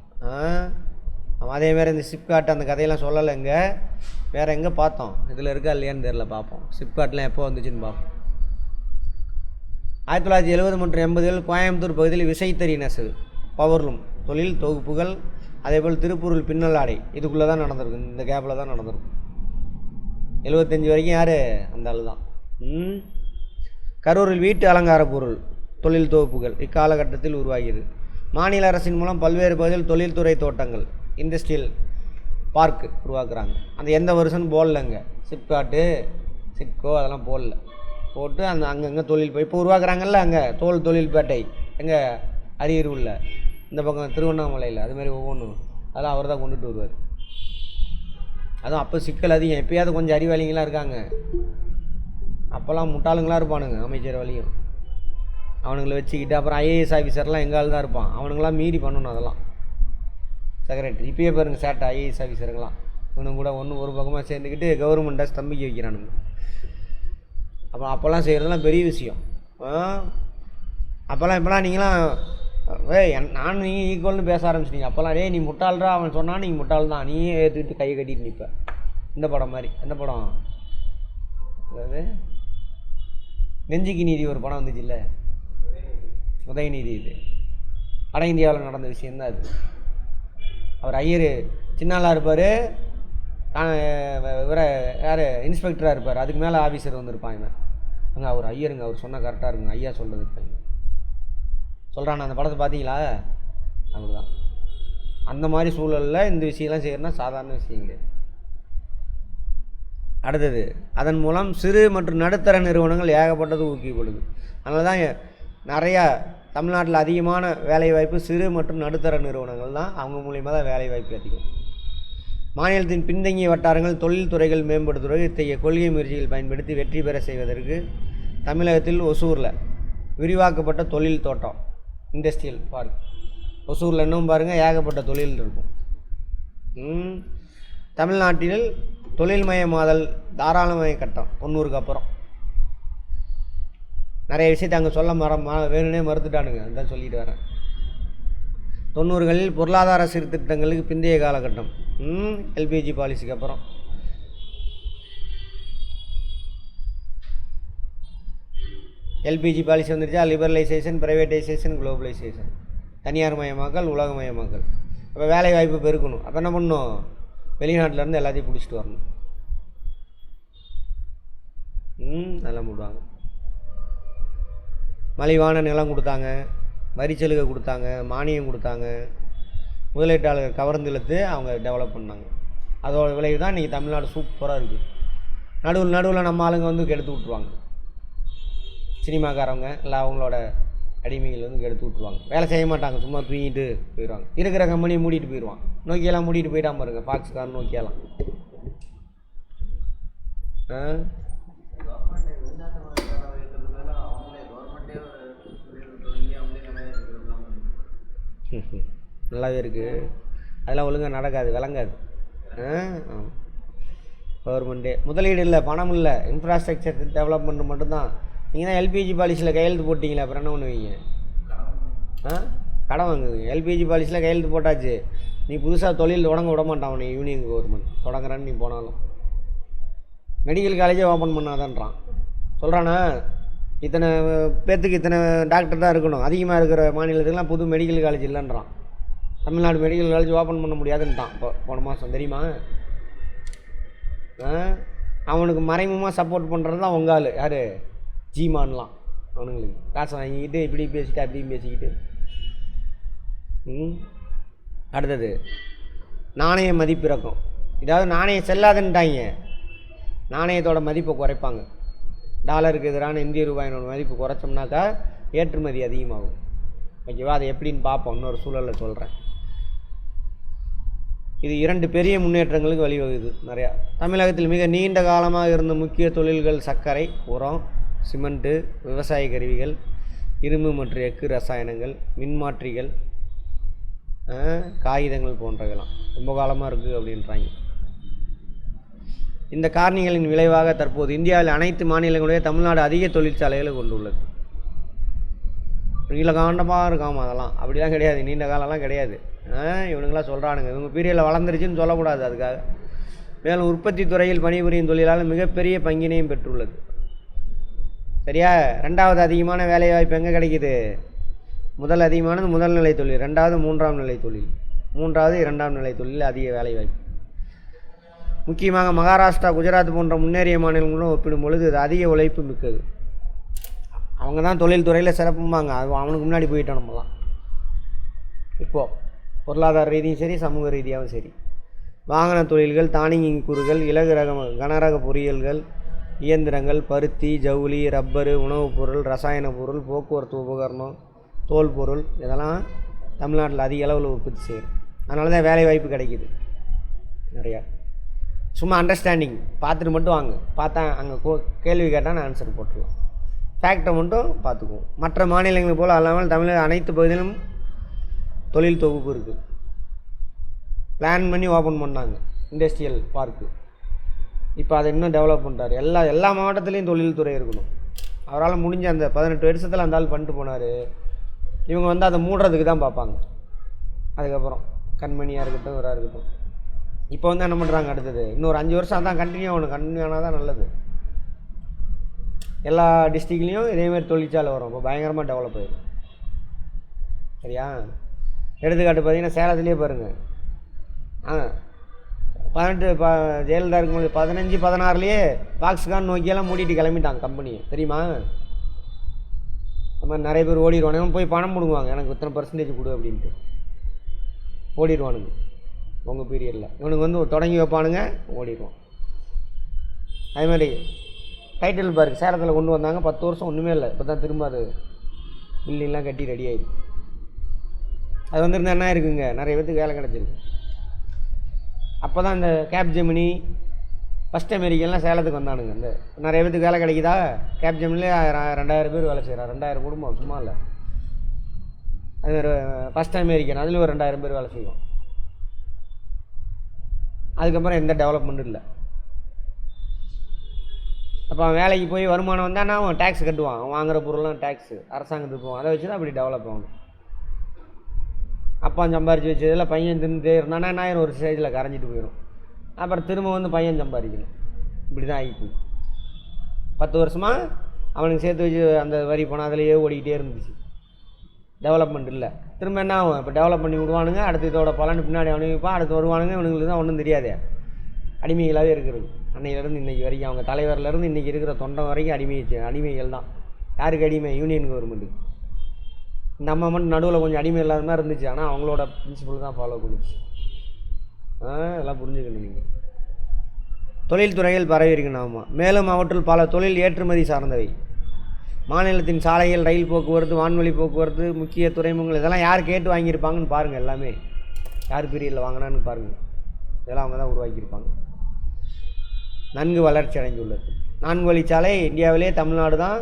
A: அதேமாதிரி இந்த சிப்காட் அந்த கதையெல்லாம் சொல்லலை. இங்கே வேறு எங்கே பார்த்தோம், இதில் இருக்கா இல்லையான்னு தெரில, பார்ப்போம். சிப்காட்லாம் எப்போ வந்துச்சுன்னு பார்ப்போம். 1970 மற்றும் 80களில் கோயம்புத்தூர் பகுதியில் விசைத்தறி நெசவு, பவர்லூம் தொழில் தொகுப்புகள், அதேபோல் திருப்பூரில் பின்னல் ஆடை இதுக்குள்ளே தான் நடந்திருக்கு, இந்த கேப்பில் தான் நடந்திருக்கும். 75 வரைக்கும் யார், அந்த ஆள் தான். கரூரில் வீட்டு அலங்கார பொருள் தொழில் தொகுப்புகள் இக்காலகட்டத்தில் உருவாகியது. மாநில அரசின் மூலம் பல்வேறு பகுதியில் தொழில்துறை தோட்டங்கள், இண்டஸ்ட்ரியல் பார்க்கு உருவாக்குறாங்க. அந்த எந்த வருஷம் போடலைங்க, சிப்காட்டு சிட்கோ அதெல்லாம் போடல. போட்டு அந்த அங்கங்கே தொழில் போய் இப்போ உருவாக்குறாங்கல்ல, அங்கே தோல் தொழில்பேட்டை எங்கே அரியர் உள்ள இந்த பக்கம் திருவண்ணாமலையில், அதுமாதிரி ஒவ்வொன்றும் அதெல்லாம் அவர் தான் கொண்டுட்டு வருவார். அதுவும் அப்போ சிக்கல் அதிகம். எப்போயாவது கொஞ்சம் அறிவாளிங்களாம் இருக்காங்க, அப்போல்லாம் முட்டாளுங்களாக இருப்பானுங்க அமைச்சர் வழியும். அவனுங்களை வச்சுக்கிட்டு அப்புறம் ஐஏஎஸ் ஆஃபீஸர்லாம் எங்கால் தான் இருப்பான், அவனுங்களாம் மீறி பண்ணணும் அதெல்லாம். செக்ரட்டரி இப்பயே பாருங்கள் சேட்டை ஐஏஎஸ் ஆஃபீஸருங்களாம் இவனும் கூட ஒரு பக்கமாக சேர்ந்துக்கிட்டு கவர்மெண்ட்டை ஸ்தம்பிக்க வைக்கிறானுங்க. அப்புறம் அப்போல்லாம் செய்கிறதுலாம் பெரிய விஷயம். இப்போலாம் நீங்களாம் நான் நீங்கள் ஈக்குவல்னு பேச ஆரம்பிச்சிட்டீங்க. அப்போல்லாம் நீ முட்டாள்றா அவன் சொன்னான், நீங்கள் முட்டாள் தான், நீயே ஏற்றுக்கிட்டு கையை கட்டிட்டு நிற்ப. இந்த படம் மாதிரி எந்த படம், அதாவது நெஞ்சுக்கு நீதி ஒரு படம் வந்துச்சு இல்லை, உதயநிதி. இது வட இந்தியாவில் நடந்த விஷயந்தான் அது. அவர் ஐயர் சின்னாளாக இருப்பார், இவரை யார் இன்ஸ்பெக்டராக இருப்பார், அதுக்கு மேலே ஆஃபீஸர் வந்திருப்பாங்க. அங்கே அவர் ஐயருங்க, அவர் சொன்னால் கரெக்டாக இருக்குங்க, ஐயா சொல்கிறது இருப்பாங்க சொல்கிறான். அந்த படத்தை பார்த்தீங்களா? அப்படி தான். அந்த மாதிரி சூழலில் இந்த விஷயம்லாம் செய்யறதுனா சாதாரண விஷயம் கிடையாது. அடுத்தது, அதன் மூலம் சிறு மற்றும் நடுத்தர நிறுவனங்கள் ஏகப்பட்டது ஊக்குவிக்கப்படுது. அதனால தான் நிறையா தமிழ்நாட்டில் அதிகமான வேலைவாய்ப்பு சிறு மற்றும் நடுத்தர நிறுவனங்கள் தான், அவங்க மூலியமாக தான் வேலைவாய்ப்பு அதிகம். மாநிலத்தின் பின்தங்கிய வட்டாரங்கள் தொழில்துறைகள் மேம்படுத்துவதற்கு இத்தகைய கொள்கை முயற்சிகள் பயன்படுத்தி வெற்றி பெற செய்வதற்கு தமிழகத்தில் ஒசூரில் விரிவாக்கப்பட்ட தொழில் தோட்டம் இண்டஸ்ட்ரியல் பார்க். ஒசூரில் இன்னும் பாருங்கள் ஏகப்பட்ட தொழில் இருக்கும். தமிழ்நாட்டில் தொழில்மயமாதல் தாராளமய கட்டம் 90க்கு அப்புறம் நிறைய விஷயத்தை அங்கே சொல்ல வேணும்னே மறுத்துட்டானுங்க, அதுதான் சொல்லிட்டு வரேன். 90களில் பொருளாதார சீர்திருத்தங்களுக்கு பிந்தைய காலகட்டம். எல்பிஜி பாலிசிக்கு அப்புறம் எல்பிஜி பாலிசி வந்துருச்சா, லிபரலைசேஷன், ப்ரைவேட்டைசேஷன், குளோபலைசேஷன், தனியார் மயமாக்கல், உலகமயமாக்கல். அப்போ வேலை வாய்ப்பு பெருக்கணும். அப்போ என்ன பண்ணணும், வெளிநாட்டிலேருந்து எல்லாத்தையும் பிடிச்சிட்டு வரணும். நல்லா போடுவாங்க. மலிவான நிலம் கொடுத்தாங்க, வரிச்சலுகை கொடுத்தாங்க, மானியம் கொடுத்தாங்க, முதலீட்டாளர்கள் கவர்ந்து இழுத்து அவங்க டெவலப் பண்ணாங்க. அதோட விளைவு தான் இன்றைக்கி தமிழ்நாடு சூப்பராக இருக்குது. நடுவில் நம்ம ஆளுங்க வந்து கெடுத்து விட்ருவாங்க, சினிமாக்காரவங்க எல்லாம் அவங்களோட அடிமைகள் வந்து கெடுத்து விட்ருவாங்க. வேலை செய்ய மாட்டாங்க, சும்மா தூங்கிட்டு போயிடுவாங்க. இருக்கிற கம்பெனியை மூடிட்டு போயிடுவான். நோக்கியெல்லாம் மூடிட்டு போயிட்டாமல் பாருங்க, ஃபாக்ஸ்கார் நோக்கியெல்லாம். நல்லாவே இருக்குது. அதெல்லாம் ஒழுங்காக நடக்காது, விளங்காது. கவர்மெண்ட்டே முதலீடு இல்லை, பணம் இல்லை, இன்ஃப்ராஸ்ட்ரக்சர் டெவலப்மெண்ட் மட்டும்தான். நீங்கள் தான் எல்பிஜி பாலிசியில் கையெழுத்து போட்டிங்களே, அப்புறம் என்ன பண்ணுவீங்க? கடன் வாங்குவீங்க. எல்பிஜி பாலிசியில் கையெழுத்து போட்டாச்சு, நீ புதுசாக தொழில் தொடங்க விட மாட்டான் நீ. யூனியன் கவர்மெண்ட் தொடங்குறான்னு நீ போனாலும் மெடிக்கல் காலேஜே ஓப்பன் பண்ணாதான்றான். சொல்கிறானா, இத்தனை பேர்த்துக்கு இத்தனை டாக்டர் தான் இருக்கணும், அதிகமாக இருக்கிற மாநிலத்துக்கெலாம் புது மெடிக்கல் காலேஜ் இல்லைன்றான். தமிழ்நாடு மெடிக்கல் காலேஜ் ஓப்பன் பண்ண முடியாதுன்ட்டான் இப்போ போன மாதம், தெரியுமா? அவனுக்கு மறைமுகமாக சப்போர்ட் பண்ணுறது தான் உங்கள் ஆள் யார், ஜீமான்லாம். அவனுங்களுக்கு காசு வாங்கிக்கிட்டு இப்படி பேசிக்கிட்டு அப்படியும் பேசிக்கிட்டு. அடுத்தது, நாணய மதிப்பிறக்கம். இதாவது நாணயம் செல்லாதுன்ட்டாங்க, நாணயத்தோட மதிப்பை குறைப்பாங்க. டாலருக்கு எதிரான இந்திய ரூபாயினோட மதிப்பு குறைச்சோம்னாக்கா ஏற்றுமதி அதிகமாகும். ஓகேவா? அது எப்படின்னு பார்ப்போம், இன்னொரு சூழலில் சொல்கிறேன். இது 2 பெரிய முன்னேற்றங்களுக்கு வழிவகுது நிறையா. தமிழகத்தில் மிக நீண்ட காலமாக இருந்த முக்கிய தொழில்கள் சர்க்கரை, உரம், சிமெண்ட்டு, விவசாய கருவிகள், இரும்பு மற்றும் எஃகு ரசாயனங்கள், மின்மாற்றிகள், காகிதங்கள் போன்றவைலாம் ரொம்ப காலமாக இருக்குது அப்படின்றாங்க. இந்த காரணிகளின் விளைவாக தற்போது இந்தியாவில் அனைத்து மாநிலங்களுடைய தமிழ்நாடு அதிக தொழிற்சாலைகளை கொண்டுள்ளது. நீண்ட காண்டமாக இருக்காமல் அதெல்லாம் அப்படிலாம் கிடையாது, நீண்ட காலம்லாம் கிடையாது. இவனுங்களாம் சொல்கிறானுங்க, இவங்க பீரியடில் வளர்ந்துருச்சுன்னு சொல்லக்கூடாது. அதுக்காக மேலும் உற்பத்தி துறையில் பணிபுரியும் தொழிலாளர் மிகப்பெரிய பங்கினையும் பெற்றுள்ளது. சரியா? 2வது அதிகமான வேலைவாய்ப்பு எங்கே கிடைக்கிது? முதல் அதிகமானது முதல் நிலை தொழில், 2வது 3ஆம் நிலை தொழில், 3வது 2ஆம் நிலை தொழில் அதிக வேலைவாய்ப்பு. முக்கியமாக மகாராஷ்டிரா, குஜராத் போன்ற முன்னேறிய மாநிலங்களுடன் ஒப்பிடும் பொழுது இது அதிக உழைப்பு மிக்கது. அவங்க தான் தொழில் துறையில் சிறப்பும்பாங்க, அது அவனுக்கு முன்னாடி போயிட்டோம் நம்மலாம். இப்போது பொருளாதார ரீதியும் சரி, சமூக ரீதியாகவும் சரி. வாகன தொழில்கள், தானியங்கி கூறுகள், இலகு ரக கனரக பொறியியல்கள், இயந்திரங்கள், பருத்தி, ஜவுளி, ரப்பரு, உணவுப் பொருள், ரசாயன பொருள், போக்குவரத்து உபகரணம், தோல் பொருள் இதெல்லாம் தமிழ்நாட்டில் அதிக அளவில் உற்பத்தி செய்யும். அதனால தான் வேலை வாய்ப்பு கிடைக்கிது நிறையா. சும்மா அண்டர்ஸ்டாண்டிங் பார்த்துட்டு மட்டும் வாங்க, பார்த்தா அங்கே கேள்வி கேட்டால் நான் ஆன்சர் போட்டுருவோம். ஃபேக்டை மட்டும் பார்த்துக்குவோம். மற்ற மாநிலங்கள் போல் அல்லாமல் தமிழக அனைத்து பகுதியிலும் தொழில் தொகுப்பு இருக்குது. பிளான் பண்ணி ஓப்பன் பண்ணாங்க இண்டஸ்ட்ரியல் பார்க்கு. இப்போ அதை இன்னும் டெவலப் பண்ணுறாரு. எல்லா மாவட்டத்துலேயும் தொழில்துறை இருக்கணும். அவரால் முடிஞ்ச அந்த 18 வருஷத்தில் அந்த ஆள் பண்ணிட்டு போனார். இவங்க வந்து அதை மூடுறதுக்கு தான் பார்ப்பாங்க. அதுக்கப்புறம் கண்மணியாக இருக்கட்டும், இவராக இருக்கட்டும். இப்போ வந்து என்ன பண்ணுறாங்க, அடுத்தது இன்னொரு 5 வருஷம் அதான் கண்டினியூ ஆகணும். கண்டினியூ ஆனால் தான் நல்லது. எல்லா டிஸ்ட்ரிக்ட்லேயும் இதேமாதிரி தொழிற்சாலை வரும். இப்போ பயங்கரமாக டெவலப் ஆகிடும். சரியா? எடுத்துக்காட்டு பார்த்தீங்கன்னா சேலத்துலேயே பாருங்கள். 18 ஜெயலலிதா இருக்கும்போது 15, 16லேயே பாக்ஸ்கான் நோக்கியெல்லாம் மூடிட்டு கிளம்பிட்டாங்க கம்பெனியை. தெரியுமா? அந்த மாதிரி நிறைய பேர் ஓடிடுவானுங்க. போய் பணம் முடுங்குவாங்க, எனக்கு இத்தனை பர்சன்டேஜ் கொடு அப்படின்ட்டு ஓடிடுவானுங்க. உங்கள் பீரியடில் இவனுக்கு வந்து தொடங்கி வைப்பானுங்க, ஓடிடுவான். அதே மாதிரி டைட்டில் பார்க்கு சேலத்தில் கொண்டு வந்தாங்க. 10 வருஷம் ஒன்றுமே இல்லை. இப்போ தான் திரும்ப அது பில்டிங்லாம் கட்டி ரெடி ஆகிடுது. அது வந்துருந்தா என்ன இருக்குங்க, நிறைய பேருக்கு வேலை கிடச்சிருக்கு. அப்போ தான் இந்த கேப் ஜெமினி, ஃபஸ்ட் அமெரிக்கெல்லாம் சேலத்துக்கு வந்தானுங்க. இந்த நிறைய பேருக்கு வேலை கிடைக்குதா? கேப் ஜெமினிலே 2000 பேர் வேலை செய்கிறார். 2000 குடும்பம் சும்மா இல்லை. அதுமாதிரி ஃபஸ்ட் அமெரிக்கன் அதில் ஒரு 2000 பேர் வேலை செய்வோம். அதுக்கப்புறம் எந்த டெவலப்மெண்ட்டும் இல்லை. அப்போ அவன் வேலைக்கு போய் வருமானம் வந்தான்னா அவன் டேக்ஸ் கட்டுவான். அவன் வாங்குகிற பொருள்லாம் டேக்ஸு அரசாங்கத்துக்கு போவான். அதை வச்சு தான் அப்படி டெவலப் ஆகணும். அப்பா சம்பாரித்து வச்சதில் பையன் தின்னுட்டே இருந்தானா நான் ஒரு ஸ்டேஜில் கரைஞ்சிட்டு போயிடும். அப்புறம் திரும்ப வந்து பையன் சம்பாதிக்கணும். இப்படி தான் ஆகிட்டு 10 வருஷமாக அவனுக்கு சேர்த்து வச்சு அந்த வரி பணம் அதிலேயே ஓடிக்கிட்டே இருந்துச்சு. டெவலப்மெண்ட் இல்லை. திரும்ப என்ன ஆகும், இப்போ டெவலப் பண்ணி விடுவானுங்க. அடுத்து இதோட பலன் பின்னாடி அவனுக்கு வைப்பான். அடுத்து வருவானுங்க. இவனுங்களுக்கு தான் ஒன்றும் தெரியாதே, அடிமைகளாகவே இருக்கிறது. அன்னையிலேருந்து இன்றைக்கி வரைக்கும் அவங்க தலைவரிலேருந்து இன்றைக்கி இருக்கிற தொண்டை வரைக்கும் அடிமைகள் தான். யாருக்கு அடிமை? யூனியன் கவர்மெண்ட்டுக்கு. இந்த அம்மா மட்டும் நடுவில் கொஞ்சம் அடிமை இல்லாத மாதிரி இருந்துச்சு. ஆனால் அவங்களோட பிரின்சிபல் தான் ஃபாலோ பண்ணிச்சு. இதெல்லாம் புரிஞ்சுக்கணும் நீங்கள். தொழில்துறைகள் பரவி இருக்கணும். மேலும் அவற்றுள் பல தொழில் ஏற்றுமதி சார்ந்தவை. மாநிலத்தின் சாலைகள், ரயில் போக்குவரத்து, வான்வழி போக்குவரத்து, முக்கிய துறைமுகங்கள் இதெல்லாம் யார் கேட்டு வாங்கியிருப்பாங்கன்னு பாருங்கள். எல்லாமே யார் பீரியடில் வாங்கினான்னு பாருங்கள். இதெல்லாம் அவங்க தான் உருவாக்கியிருப்பாங்க. நன்கு வளர்ச்சி அடைந்துள்ளது. 4 வழிச்சாலை இந்தியாவிலே தமிழ்நாடு தான்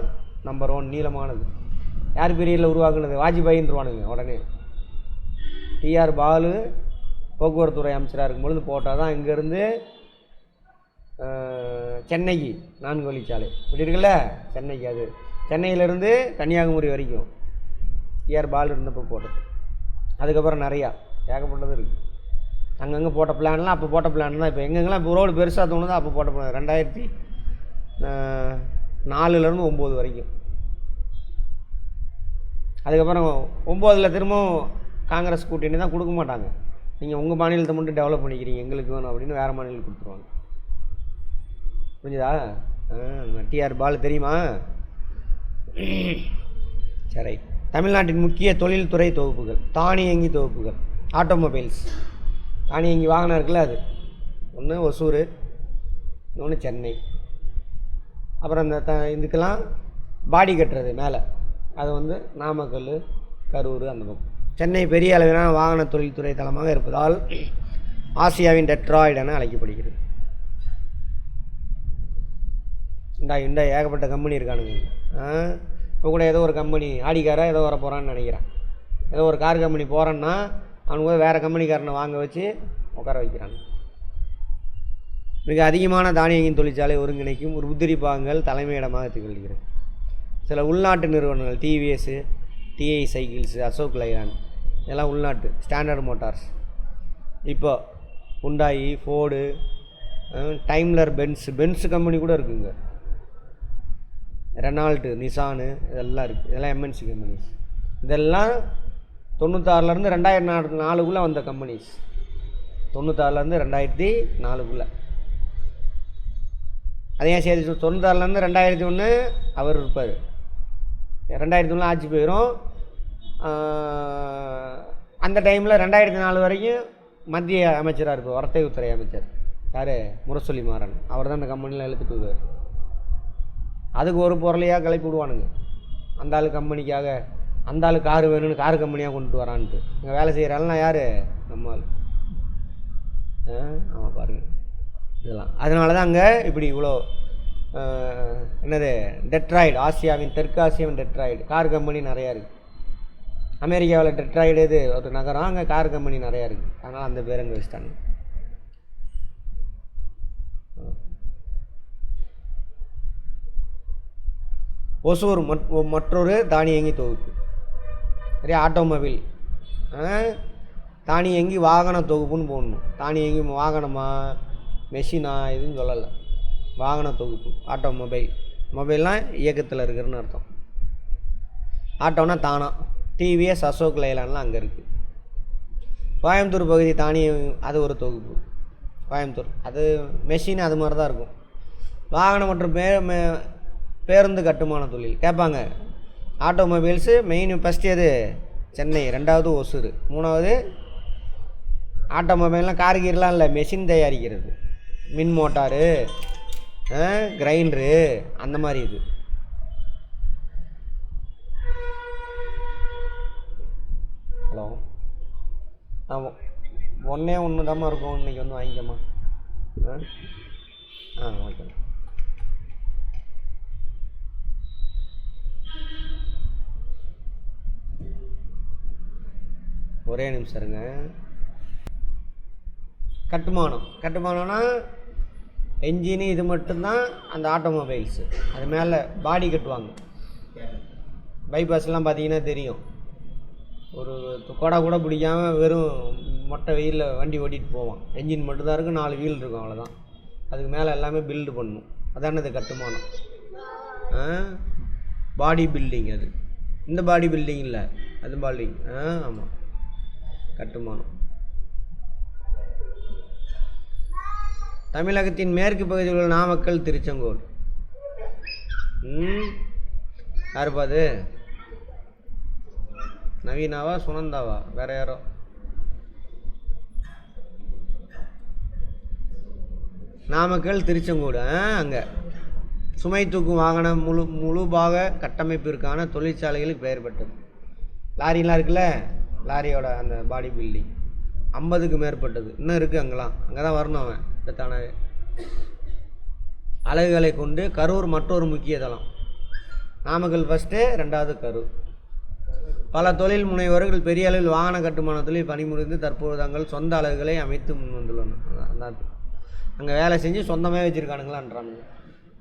A: நம்பர் 1 நீளமானது. யார் பீரியடில் உருவாக்குனது? வாஜ்பாயின்றுவானுங்க. உடனே டிஆர் பாலு போக்குவரத்துறை அமைச்சராக இருக்கும்பொழுது போட்டால் தான் இங்கேருந்து சென்னைக்கு 4 வழிச்சாலை. இப்படி இருக்குல்ல, சென்னைக்கு. அது சென்னையிலேருந்து கன்னியாகுமரி வரைக்கும் டிஆர் பாலு இருந்தப்போ போட்டது. அதுக்கப்புறம் நிறையா ஏகப்பட்டது இருக்குது. அங்கங்கே போட்ட பிளான்லாம் அப்போ போட்ட பிளான் தான். இப்போ எங்கெங்கெல்லாம் இப்போ ரோடு பெருசாக தோணுதோ அப்போ போட்ட பிளான். 2004லேருந்து 9 வரைக்கும். அதுக்கப்புறம் 9ல் திரும்பவும் காங்கிரஸ் கூட்டணி தான். கொடுக்க மாட்டாங்க. நீங்கள் உங்கள் மாநிலத்தை மட்டும் டெவலப் பண்ணிக்கிறீங்க, எங்களுக்கு வேணும் அப்படின்னு வேறு மாநிலம் கொடுத்துருவாங்க. புரிஞ்சுதா? டிஆர் பாலு தெரியுமா? சரி. தமிழ்நாட்டின் முக்கிய தொழில்துறை தொகுப்புகள். தானியங்கி தொகுப்புகள், ஆட்டோமொபைல்ஸ். தானியங்கி வாகனம் இருக்குல்ல, அது ஒன்று ஒசூர், இன்னொன்று சென்னை. அப்புறம் இந்த இதுக்கெல்லாம் பாடி கட்டுறது மேலே, அது வந்து நாமக்கல், கரூர் அந்த பக்கம். சென்னை பெரிய அளவிலான வாகன தொழில்துறை தளமாக இருப்பதால் ஆசியாவின் டெட்ராய்டு என அழைக்கப்படுகிறது. இந்த ஏகப்பட்ட கம்பெனி இருக்கானுங்க. இப்போ கூட ஏதோ ஒரு கம்பெனி ஆடிக்காராக ஏதோ வர போகிறான்னு நினைக்கிறேன். ஏதோ ஒரு கார் கம்பெனி போகிறான்னா அவனுக்கு போய் வேறு கம்பெனிக்காரனை வாங்க வச்சு உட்கார வைக்கிறாங்க. மிக அதிகமான தானியங்கின் தொழிற்சாலை ஒருங்கிணைக்கும் ஒரு உதிரி பாகங்கள் தலைமையிடமாக திகழ்கிறது. சில உள்நாட்டு நிறுவனங்கள் டிவிஎஸ், டிஐ சைக்கிள்ஸு, அசோக் லைலாண்ட் இதெல்லாம் உள்நாட்டு. ஸ்டாண்டர்ட் மோட்டார்ஸ், இப்போ Hyundai, Ford, Daimler, Benz company கூட இருக்குங்க. ரெனால்ட்டு, நிசானு இதெல்லாம் இருக்குது. இதெல்லாம் எம்என்சி கம்பெனிஸ். இதெல்லாம் 96லேருந்து 2004க்குள்ளே வந்த கம்பெனிஸ். 96லேருந்து 2004க்குள்ளே. அதே சேர்த்து 96லேருந்து 2001 அவர் இருப்பார். 2001 ஆட்சி போயிடும். அந்த டைமில் 2004 வரைக்கும் மத்திய அமைச்சராக இருப்பார், வர்த்தகத்துறை அமைச்சர். யார்? முரசொலி மாறன். அவர் தான் அந்த கம்பெனியில் இழுத்துட்டு வருவார். அதுக்கு ஒரு பொருளையாக கிளப்பி விடுவானுங்க. அந்த ஆள் கம்பெனிக்காக அந்த ஆள் காரு வேணும்னு காரு கம்பெனியாக கொண்டுட்டு வரான்ட்டு. இங்கே வேலை செய்கிறாள்லாம் யார்? நம்ம ஆள். ஆமாம் பாருங்கள் இதெல்லாம். அதனால தான் அங்கே இப்படி இவ்வளோ என்னது டெட்ராய்டு, ஆசியாவின் தெற்கு ஆசியாவின் டெட்ராய்டு கார் கம்பெனி நிறையா இருக்குது. அமெரிக்காவில் டெட்ராய்டு இது ஒரு நகரம், அங்கே கார் கம்பெனி நிறையா இருக்குது. அதனால் அந்த பேர் அங்கே வச்சுட்டாங்க. ஒசூர் மற்றொரு தானியங்கி தொகுப்பு. நிறைய ஆட்டோமொபைல் தானியங்கி வாகன தொகுப்புன்னு போடணும். தானியங்கி வாகனமா மெஷினா இதுன்னு சொல்லலை, வாகன தொகுப்பு. ஆட்டோமொபைல், மொபைல்னால் இயக்கத்தில் இருக்கிறன்னு அர்த்தம். ஆட்டோனா தானா, டிவிஎஸ் அசோக் லைலான்லாம் அங்கே இருக்குது. கோயம்புத்தூர் பகுதி தானியம் அது ஒரு தொகுப்பு. கோயம்புத்தூர் அது மெஷின் அது மாதிரி தான் இருக்கும். வாகனம் மற்றும் பேருந்து கட்டுமான தொழில் கேட்பாங்க. ஆட்டோமொபைல்ஸு மெயின் ஃபஸ்ட்டு எது? சென்னை, ரெண்டாவது ஒசூர், மூணாவது ஆட்டோமொபைல்லாம் கார் கீரெலாம் இல்லை, மெஷின் தயாரிக்கிறது. மின் மோட்டாரு, கிரைண்டரு, அந்த மாதிரி இது. ஹலோ, ஆமாம் ஒன்றே ஒன்று தாம்மா இருக்கும். இன்றைக்கி வந்து வாங்கிக்கம்மா. ஓகே. ஒரே நிமிஷம் இருங்க. கட்டுமானம்னா என்ஜினு இது மட்டும்தான் அந்த ஆட்டோமொபைல்ஸு. அது மேலே பாடி கட்டுவாங்க. பைபாஸ்லாம் பார்த்தீங்கன்னா தெரியும், ஒரு கொடை கூட பிடிக்காமல் வெறும் மொட்டை வெயிலில் வண்டி ஓட்டிகிட்டு போவான். என்ஜின் மட்டும்தான் இருக்கும், 4 வீல் இருக்கும், அவ்வளோதான். அதுக்கு மேலே எல்லாமே பில்டு பண்ணணும். அதானே இது கட்டுமானம். பாடி பில்டிங் அது. இந்த பாடி பில்டிங் இல்லை, அது பால்டிங். ஆமாம், கட்டுமானம். தமிழகத்தின் மேற்கு பகுதியில் உள்ள நாமக்கல், திருச்செங்கோடு. யாருப்பா அது? நவீனாவா சுனந்தாவா வேற யாரோ? நாமக்கல் திருச்செங்கோடு. அங்கே சுமை தூக்கும் வாகனம் முழு பாக கட்டமைப்பிற்கான தொழிற்சாலைகளுக்கு பெயர் பெற்றது. லாரிலாம் இருக்குல்ல, லாரியோட அந்த பாடி பில்டிங் 50க்கு மேற்பட்டது இன்னும் இருக்குது. அங்கெல்லாம் அங்கே தான் வரணும் அவன். தானவே அலகுகளை கொண்டு கரூர் மற்றொரு முக்கிய தளம். நாமக்கல் ஃபஸ்ட்டு, ரெண்டாவது கரூர். பல தொழில் முனைவர்கள் பெரிய அளவில் வாகன கட்டுமான தொழில் பணிபுரிந்து தற்போது தங்கள் சொந்த அலகுகளை அமைத்து முன் வந்துள்ளனர். அங்கே வேலை செஞ்சு சொந்தமாக வச்சுருக்கானுங்களான்றாங்க.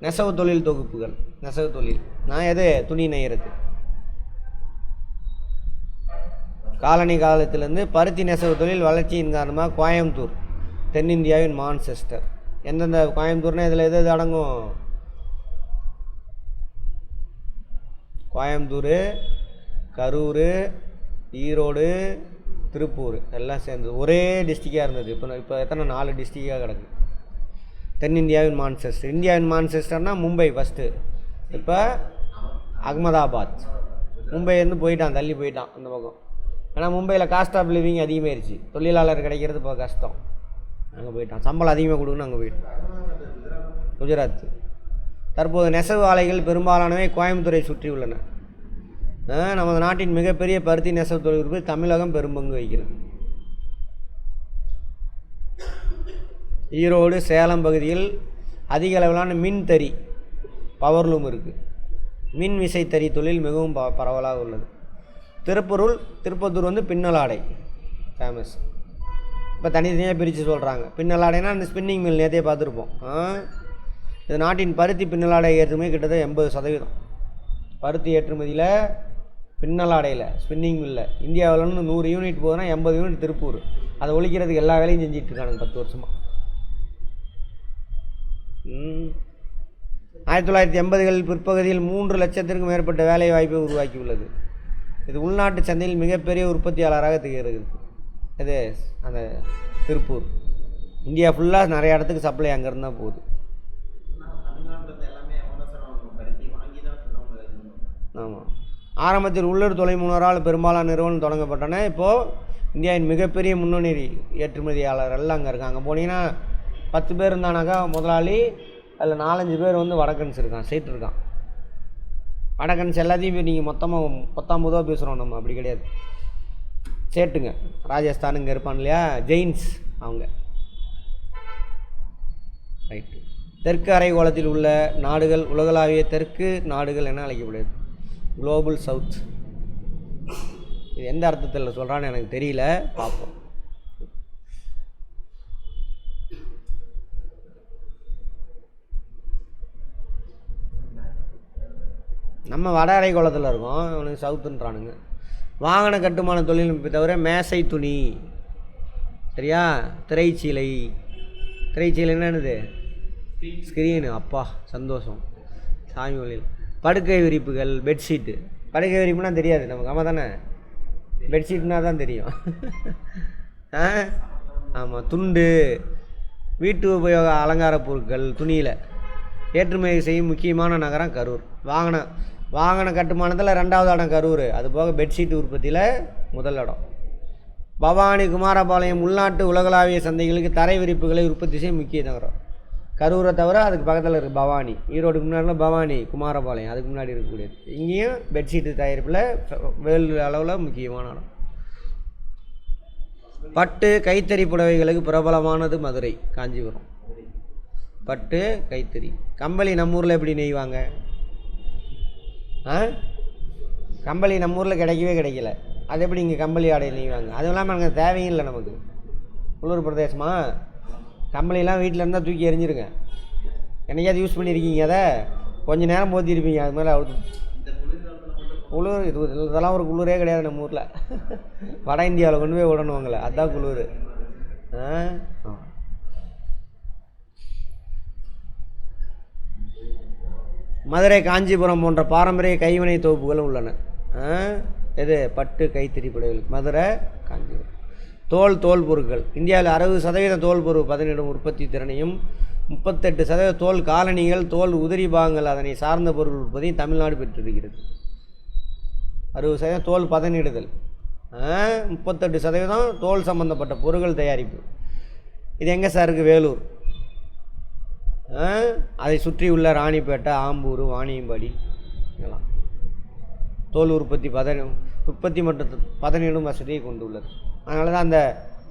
A: நெசவு தொழில் தொகுப்புகள். நெசவு தொழில் நான் எது? துணி நெய்கிறது. காலனி காலத்திலேருந்து பருத்தி நெசவு தொழில் வளர்ச்சியின் காரணமாக கோயம்புத்தூர் தென்னிந்தியாவின் மான்செஸ்டர். எந்தெந்த கோயம்புத்தூர்னா இதில் எது எது அடங்கும்? கோயம்புத்தூர், கரூர், ஈரோடு, திருப்பூர் எல்லாம் சேர்ந்து ஒரே டிஸ்ட்ரிக்டாக இருந்தது. இப்போ எத்தனை? 4 டிஸ்ட்ரிக்டாக கிடக்கு. தென்னிந்தியாவின் மான்செஸ்டர். இந்தியாவின் மான்செஸ்டர்னால் மும்பை ஃபஸ்ட்டு. இப்போ அகமதாபாத். மும்பைலேருந்து போயிட்டான், தள்ளி போயிட்டான் அந்த பக்கம். ஏன்னா மும்பையில் காஸ்ட் ஆஃப் லிவிங் அதிகமாகிடுச்சு, தொழிலாளர் கிடைக்கிறது இப்போ கஷ்டம். அங்கே போயிட்டான், சம்பளம் அதிகமாக கொடுக்குன்னு அங்கே போயிட்டான். குஜராத். தற்போது நெசவு ஆலைகள் பெரும்பாலானவை கோயம்புத்தூரை சுற்றி உள்ளன. நமது நாட்டின் மிகப்பெரிய பருத்தி நெசவு தொழில் தமிழகம் பெரும்பங்கு வகிக்கிறது. ஈரோடு, சேலம் பகுதியில் அதிக அளவிலான மின் தறி பவர்லூம் இருக்குது. மின் விசைத்தறி தொழில் மிகவும் பரவலாக உள்ளது. திருப்பத்தூர் வந்து பின்னலாடை ஃபேமஸ். இப்போ தனித்தனியாக பிரித்து சொல்கிறாங்க. பின்னலாடைனா அந்த ஸ்பின்னிங் மில் நேற்றே பார்த்துருப்போம். இது நாட்டின் பருத்தி பின்னலாடை ஏற்றுமதி கிட்டத்தட்ட 80%. பருத்தி ஏற்றுமதியில் பின்னலாடையில் ஸ்பின்னிங் மில்லில் இந்தியாவில்னு 100 யூனிட் போகுதுன்னா 80 யூனிட் திருப்பூர். அதை ஒழிக்கிறதுக்கு எல்லா வேலையும் செஞ்சிட்ருக்கானுங்க 10 வருஷமாக. 1980களில் பிற்பகுதியில் 3 லட்சத்திற்கும் மேற்பட்ட வேலை வாய்ப்பை உருவாக்கியுள்ளது. இது உள்நாட்டு சந்தையில் மிகப்பெரிய உற்பத்தியாளராக திகழ்கிறது. இது அந்த திருப்பூர். இந்தியா ஃபுல்லாக நிறைய இடத்துக்கு சப்ளை அங்கேருந்து தான் போகுது. ஆமாம். ஆரம்பத்தில் உள்ளூர் தொலைமுனரால் பெரும்பாலான நிறுவனம் தொடங்கப்பட்டன. இப்போது இந்தியாவின் மிகப்பெரிய முன்னணி ஏற்றுமதியாளர் எல்லாம் அங்கே இருக்காங்க. அங்கே போனீங்கன்னா 10 பேர் இருந்தானாக்கா முதலாளி, அதில் 4-5 பேர் வந்து வடக்கன்ஸ் இருக்கான், சைட் இருக்கான். வடக்கன்ஸ் எல்லாத்தையும் நீங்கள் மொத்தமாக 19 பேசுகிறோம் நம்ம, அப்படி கிடையாது. சேட்டுங்க ராஜஸ்தான் இங்கே இருப்பான் இல்லையா, ஜெயின்ஸ் அவங்க. ரைட்டு. தெற்கு அரைக்கோளத்தில் உள்ள நாடுகள் உலகளாவிய தெற்கு நாடுகள் என அழைக்கப்படுது. Global south. இது எந்த அர்த்தத்தில் சொல்கிறான்னு எனக்கு தெரியல, பார்ப்போம். நம்ம வட அரைக்கோளத்தில் இருக்கோம், இவனுக்கு சவுத்துன்றானுங்க. வாகன கட்டுமான தொழில்நுட்பத்தை தவிர மேசை துணி, சரியா, திரைச்சீலை. திரைச்சீலை என்னது? ஸ்க்ரீனு. அப்பா சந்தோஷம், சாமி வழியில். படுக்கை விரிப்புகள், பெட்ஷீட்டு. படுக்கை விரிப்புனா தெரியாது நமக்கு, ஆமாம் தானே? பெட்ஷீட்னா தான் தெரியும். ஆமாம். துண்டு, வீட்டு உபயோக அலங்கார பொருட்கள் துணியில் ஏற்றுமதி செய்யும் முக்கியமான நகரம் கரூர். வாகன கட்டுமானத்தில் 2வது இடம் கரூர். அதுபோக பெட்ஷீட் உற்பத்தியில் முதல் இடம். பவானி குமாரபாளையம் உள்நாட்டு உலகளாவிய சந்தைகளுக்கு தரை விரிப்புகளை உற்பத்தி செய்யும் முக்கிய நகரம். கரூரை தவிர அதுக்கு பக்கத்தில் இருக்குது பவானி. ஈரோடுக்கு முன்னாடிலாம் பவானி, குமாரபாளையம் அதுக்கு முன்னாடி இருக்கக்கூடியது. இங்கேயும் பெட்ஷீட்டு தயாரிப்பில் வேர்ல்டு அளவில் முக்கியமான இடம். பட்டு கைத்தறி புடவைகளுக்கு பிரபலமானது மதுரை, காஞ்சிபுரம். பட்டு கைத்தறி. கம்பளி நம்ம ஊரில் எப்படி நெய்வாங்க? கம்பளி நம்ம ஊரில் கிடைக்கவே கிடைக்கல. அது எப்படி இங்கே கம்பளி ஆடை நெய்வாங்க? அதுவும் இல்லாமல் எனக்கு தேவையும் இல்லை. நமக்கு உள்ளூர் பிரதேசமா? கம்பளிலாம் வீட்டில் இருந்தால் தூக்கி எறிஞ்சிருங்க. என்னைக்காவது யூஸ் பண்ணியிருக்கீங்க? அதை கொஞ்சம் நேரம் போத்திருப்பீங்க, அது மேலே அவுத்து. குளிர் இதெல்லாம் ஒரு குளிரே கிடையாது நம்ம ஊரில். வட இந்தியாவில் கொண்டு போய் விடணுவாங்களே, அதுதான் குளிர். மதுரை, காஞ்சிபுரம் போன்ற பாரம்பரிய கைவினை தொகுப்புகளும் உள்ளன. எது? பட்டு கைத்தறி புடவைகள். மதுரை, காஞ்சிபுரம். தோல் பொருட்கள். இந்தியாவில் 60% தோல் பொருள் பதனிடும் உற்பத்தி திறனையும் 38% தோல் காலணிகள், தோல் உதிரி பாகங்கள் அதனை சார்ந்த பொருள் உற்பத்தியும் தமிழ்நாடு பெற்றிருக்கிறது. 60% தோல் பதனிடுதல், 38% தோல் சம்பந்தப்பட்ட பொருட்கள் தயாரிப்பு. இது எங்கே சார் இருக்குது? வேலூர். அதை சுற்றி உள்ள ராணிப்பேட்டை, ஆம்பூர், வாணியம்பாடி இதெல்லாம் தோல் உற்பத்தி மற்றும் பதனிடும் வசதியை கொண்டுள்ளது. அதனால தான் அந்த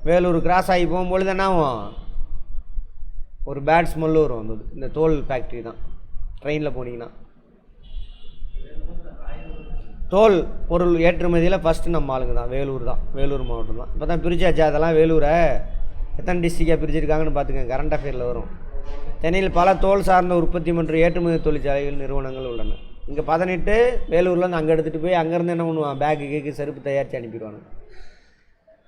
A: வேலூர் கிராஸ் ஆகி போகும்பொழுது என்ன ஆகும்? ஒரு பேட் ஸ்மெல்லு வரும். வந்தது இந்த தோல் ஃபேக்ட்ரி தான். ட்ரெயினில் போனீங்கன்னா தோல் பொருள் ஏற்றுமதியில் ஃபஸ்ட்டு நம்ம ஆளுங்க தான், வேலூர் தான், வேலூர் மாவட்டம் தான். இப்போ தான் பிரிச்சாச்சு அதெல்லாம். வேலூரை எத்தனை டிஸ்ட்ரிக்டாக பிரிச்சிருக்காங்கன்னு பார்த்துக்கங்க, கரண்ட் அஃபேரில் வரும். சென்னையில் பல தோல் சார்ந்த உற்பத்தி மற்றும் ஏற்றுமதி தொழிற்சாலைகள் நிறுவனங்கள் உள்ளன. இங்கே 18, வேலூர்லேருந்து அங்கே எடுத்துகிட்டு போய் அங்கேருந்து என்ன பண்ணுவான்? பேக்கு கேக்கு செருப்பு தயாரித்து அனுப்பிடுவாங்க.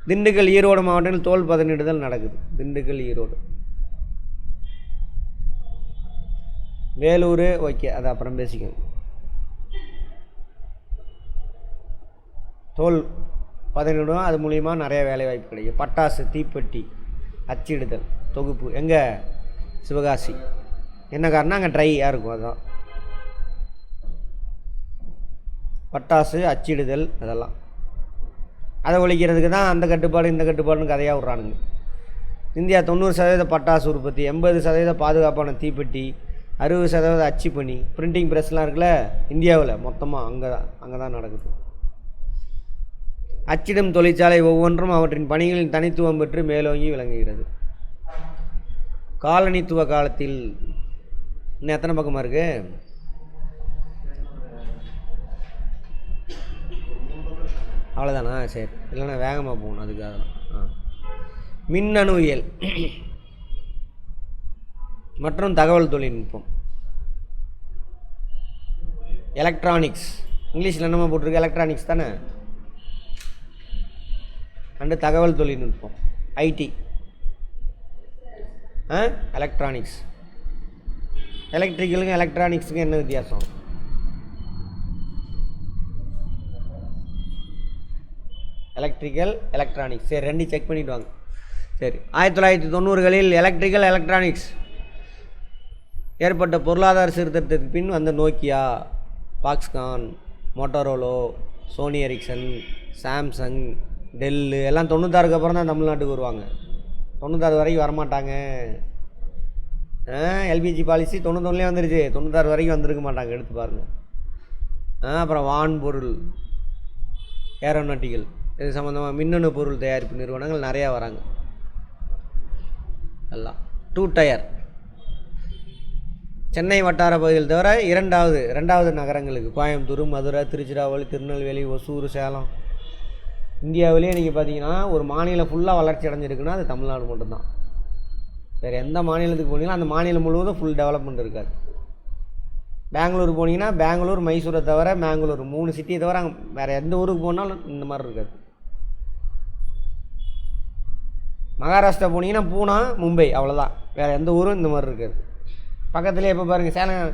A: திண்டுக்கல், ஈரோடு மாவட்டத்தில் தோல் பதனிடுதல் நடக்குது. திண்டுக்கல், ஈரோடு. வேலூர் ஓகே, அது அப்புறம் பேசிக்கணும். தோல் பதனிடும், அது மூலிமா நிறைய வேலை வாய்ப்பு கிடைக்கும். பட்டாசு, தீப்பெட்டி அச்சிடுதல் தொகுப்பு எங்கே? சிவகாசி. என்ன காரணம்? அங்கே ட்ரையாக இருக்கும், அதுதான். பட்டாசு அச்சிடுதல் அதெல்லாம் அதை ஒழிக்கிறதுக்கு தான் அந்த கட்டுப்பாடு இந்த கட்டுப்பாடுன்னு கதையாக விட்றானுங்க. இந்தியா 90% பட்டாசு உற்பத்தி, 80% பாதுகாப்பான தீப்பெட்டி, 60% அச்சுப்பணி, பிரிண்டிங் ப்ரெஸ்லாம் இருக்குல்ல இந்தியாவில் மொத்தமாக அங்கே தான் நடக்குது. அச்சிடும் தொழிற்சாலை ஒவ்வொன்றும் அவற்றின் பணிகளின் தனித்துவம் பெற்று மேலோங்கி விளங்குகிறது. காலனித்துவ காலத்தில் இன்னும் எத்தனை பக்கமாக இருக்குது? அவ்வளோதானா? சரி, இல்லைன்னா வேகமாக போகணும், அதுக்காக தான். மின்னணுவியல் மற்றும் தகவல் தொழில்நுட்பம், எலக்ட்ரானிக்ஸ். இங்கிலீஷில் என்னமா போட்டிருக்கு? எலக்ட்ரானிக்ஸ் தானே. அண்டு தகவல் தொழில்நுட்பம், ஐடி. எலக்ட்ரானிக்ஸ். எலக்ட்ரிக்கலுக்கும் எலக்ட்ரானிக்ஸுக்கும் என்ன வித்தியாசம்? Electrical, electronics. சரி, ரெண்டையும் செக் பண்ணிவிட்டு வாங்க. சரி, 1990களில் எலக்ட்ரிக்கல் எலக்ட்ரானிக்ஸ் ஏற்பட்ட பொருளாதார சீர்திருத்தத்துக்கு பின் வந்த Nokia, Foxconn, Motorola, Sony Ericsson, Samsung, Dell எல்லாம் 96க்கு அப்புறம் தான் தமிழ்நாட்டுக்கு வருவாங்க. 96 வரைக்கும் வரமாட்டாங்க. எல்பிஜி பாலிசி 91லேயே வந்துருச்சு, 96 வரைக்கும் வந்திருக்க மாட்டாங்க. எடுத்து பாருங்கள். அப்புறம் வான்பொருள், ஏரோநாட்டிக்கல், இது சம்மந்தமாக மின்னணு பொருள் தயாரிப்பு நிறுவனங்கள் நிறையா வராங்க. எல்லாம் 2 டயர். சென்னை வட்டார பகுதியில் தவிர ரெண்டாவது நகரங்களுக்கு கோயம்புத்தூர், மதுரை, திருச்சிராப்பள்ளி, திருநெல்வேலி, ஒசூர், சேலம். இந்தியாவிலே நீங்கள் பார்த்தீங்கன்னா ஒரு மாநிலம் ஃபுல்லாக வளர்ச்சி அடைஞ்சிருக்குன்னா அது தமிழ்நாடு மட்டும்தான். வேறு எந்த மாநிலத்துக்கு போனீங்கன்னா அந்த மாநிலம் முழுவதும் ஃபுல் டெவலப்மெண்ட் இருக்காது. பெங்களூர் போனீங்கன்னா பெங்களூர், மைசூரை தவிர பெங்களூர் 3 சிட்டியை தவிர வேறு எந்த ஊருக்கு போனாலும் இந்த மாதிரி இருக்காது. மகாராஷ்டிரா போனீங்கன்னா பூனா, மும்பை, அவ்வளோதான். வேறு எந்த ஊரும் இந்த மாதிரி இருக்காது. பக்கத்துலேயே இப்போ பாருங்கள் சேலம்,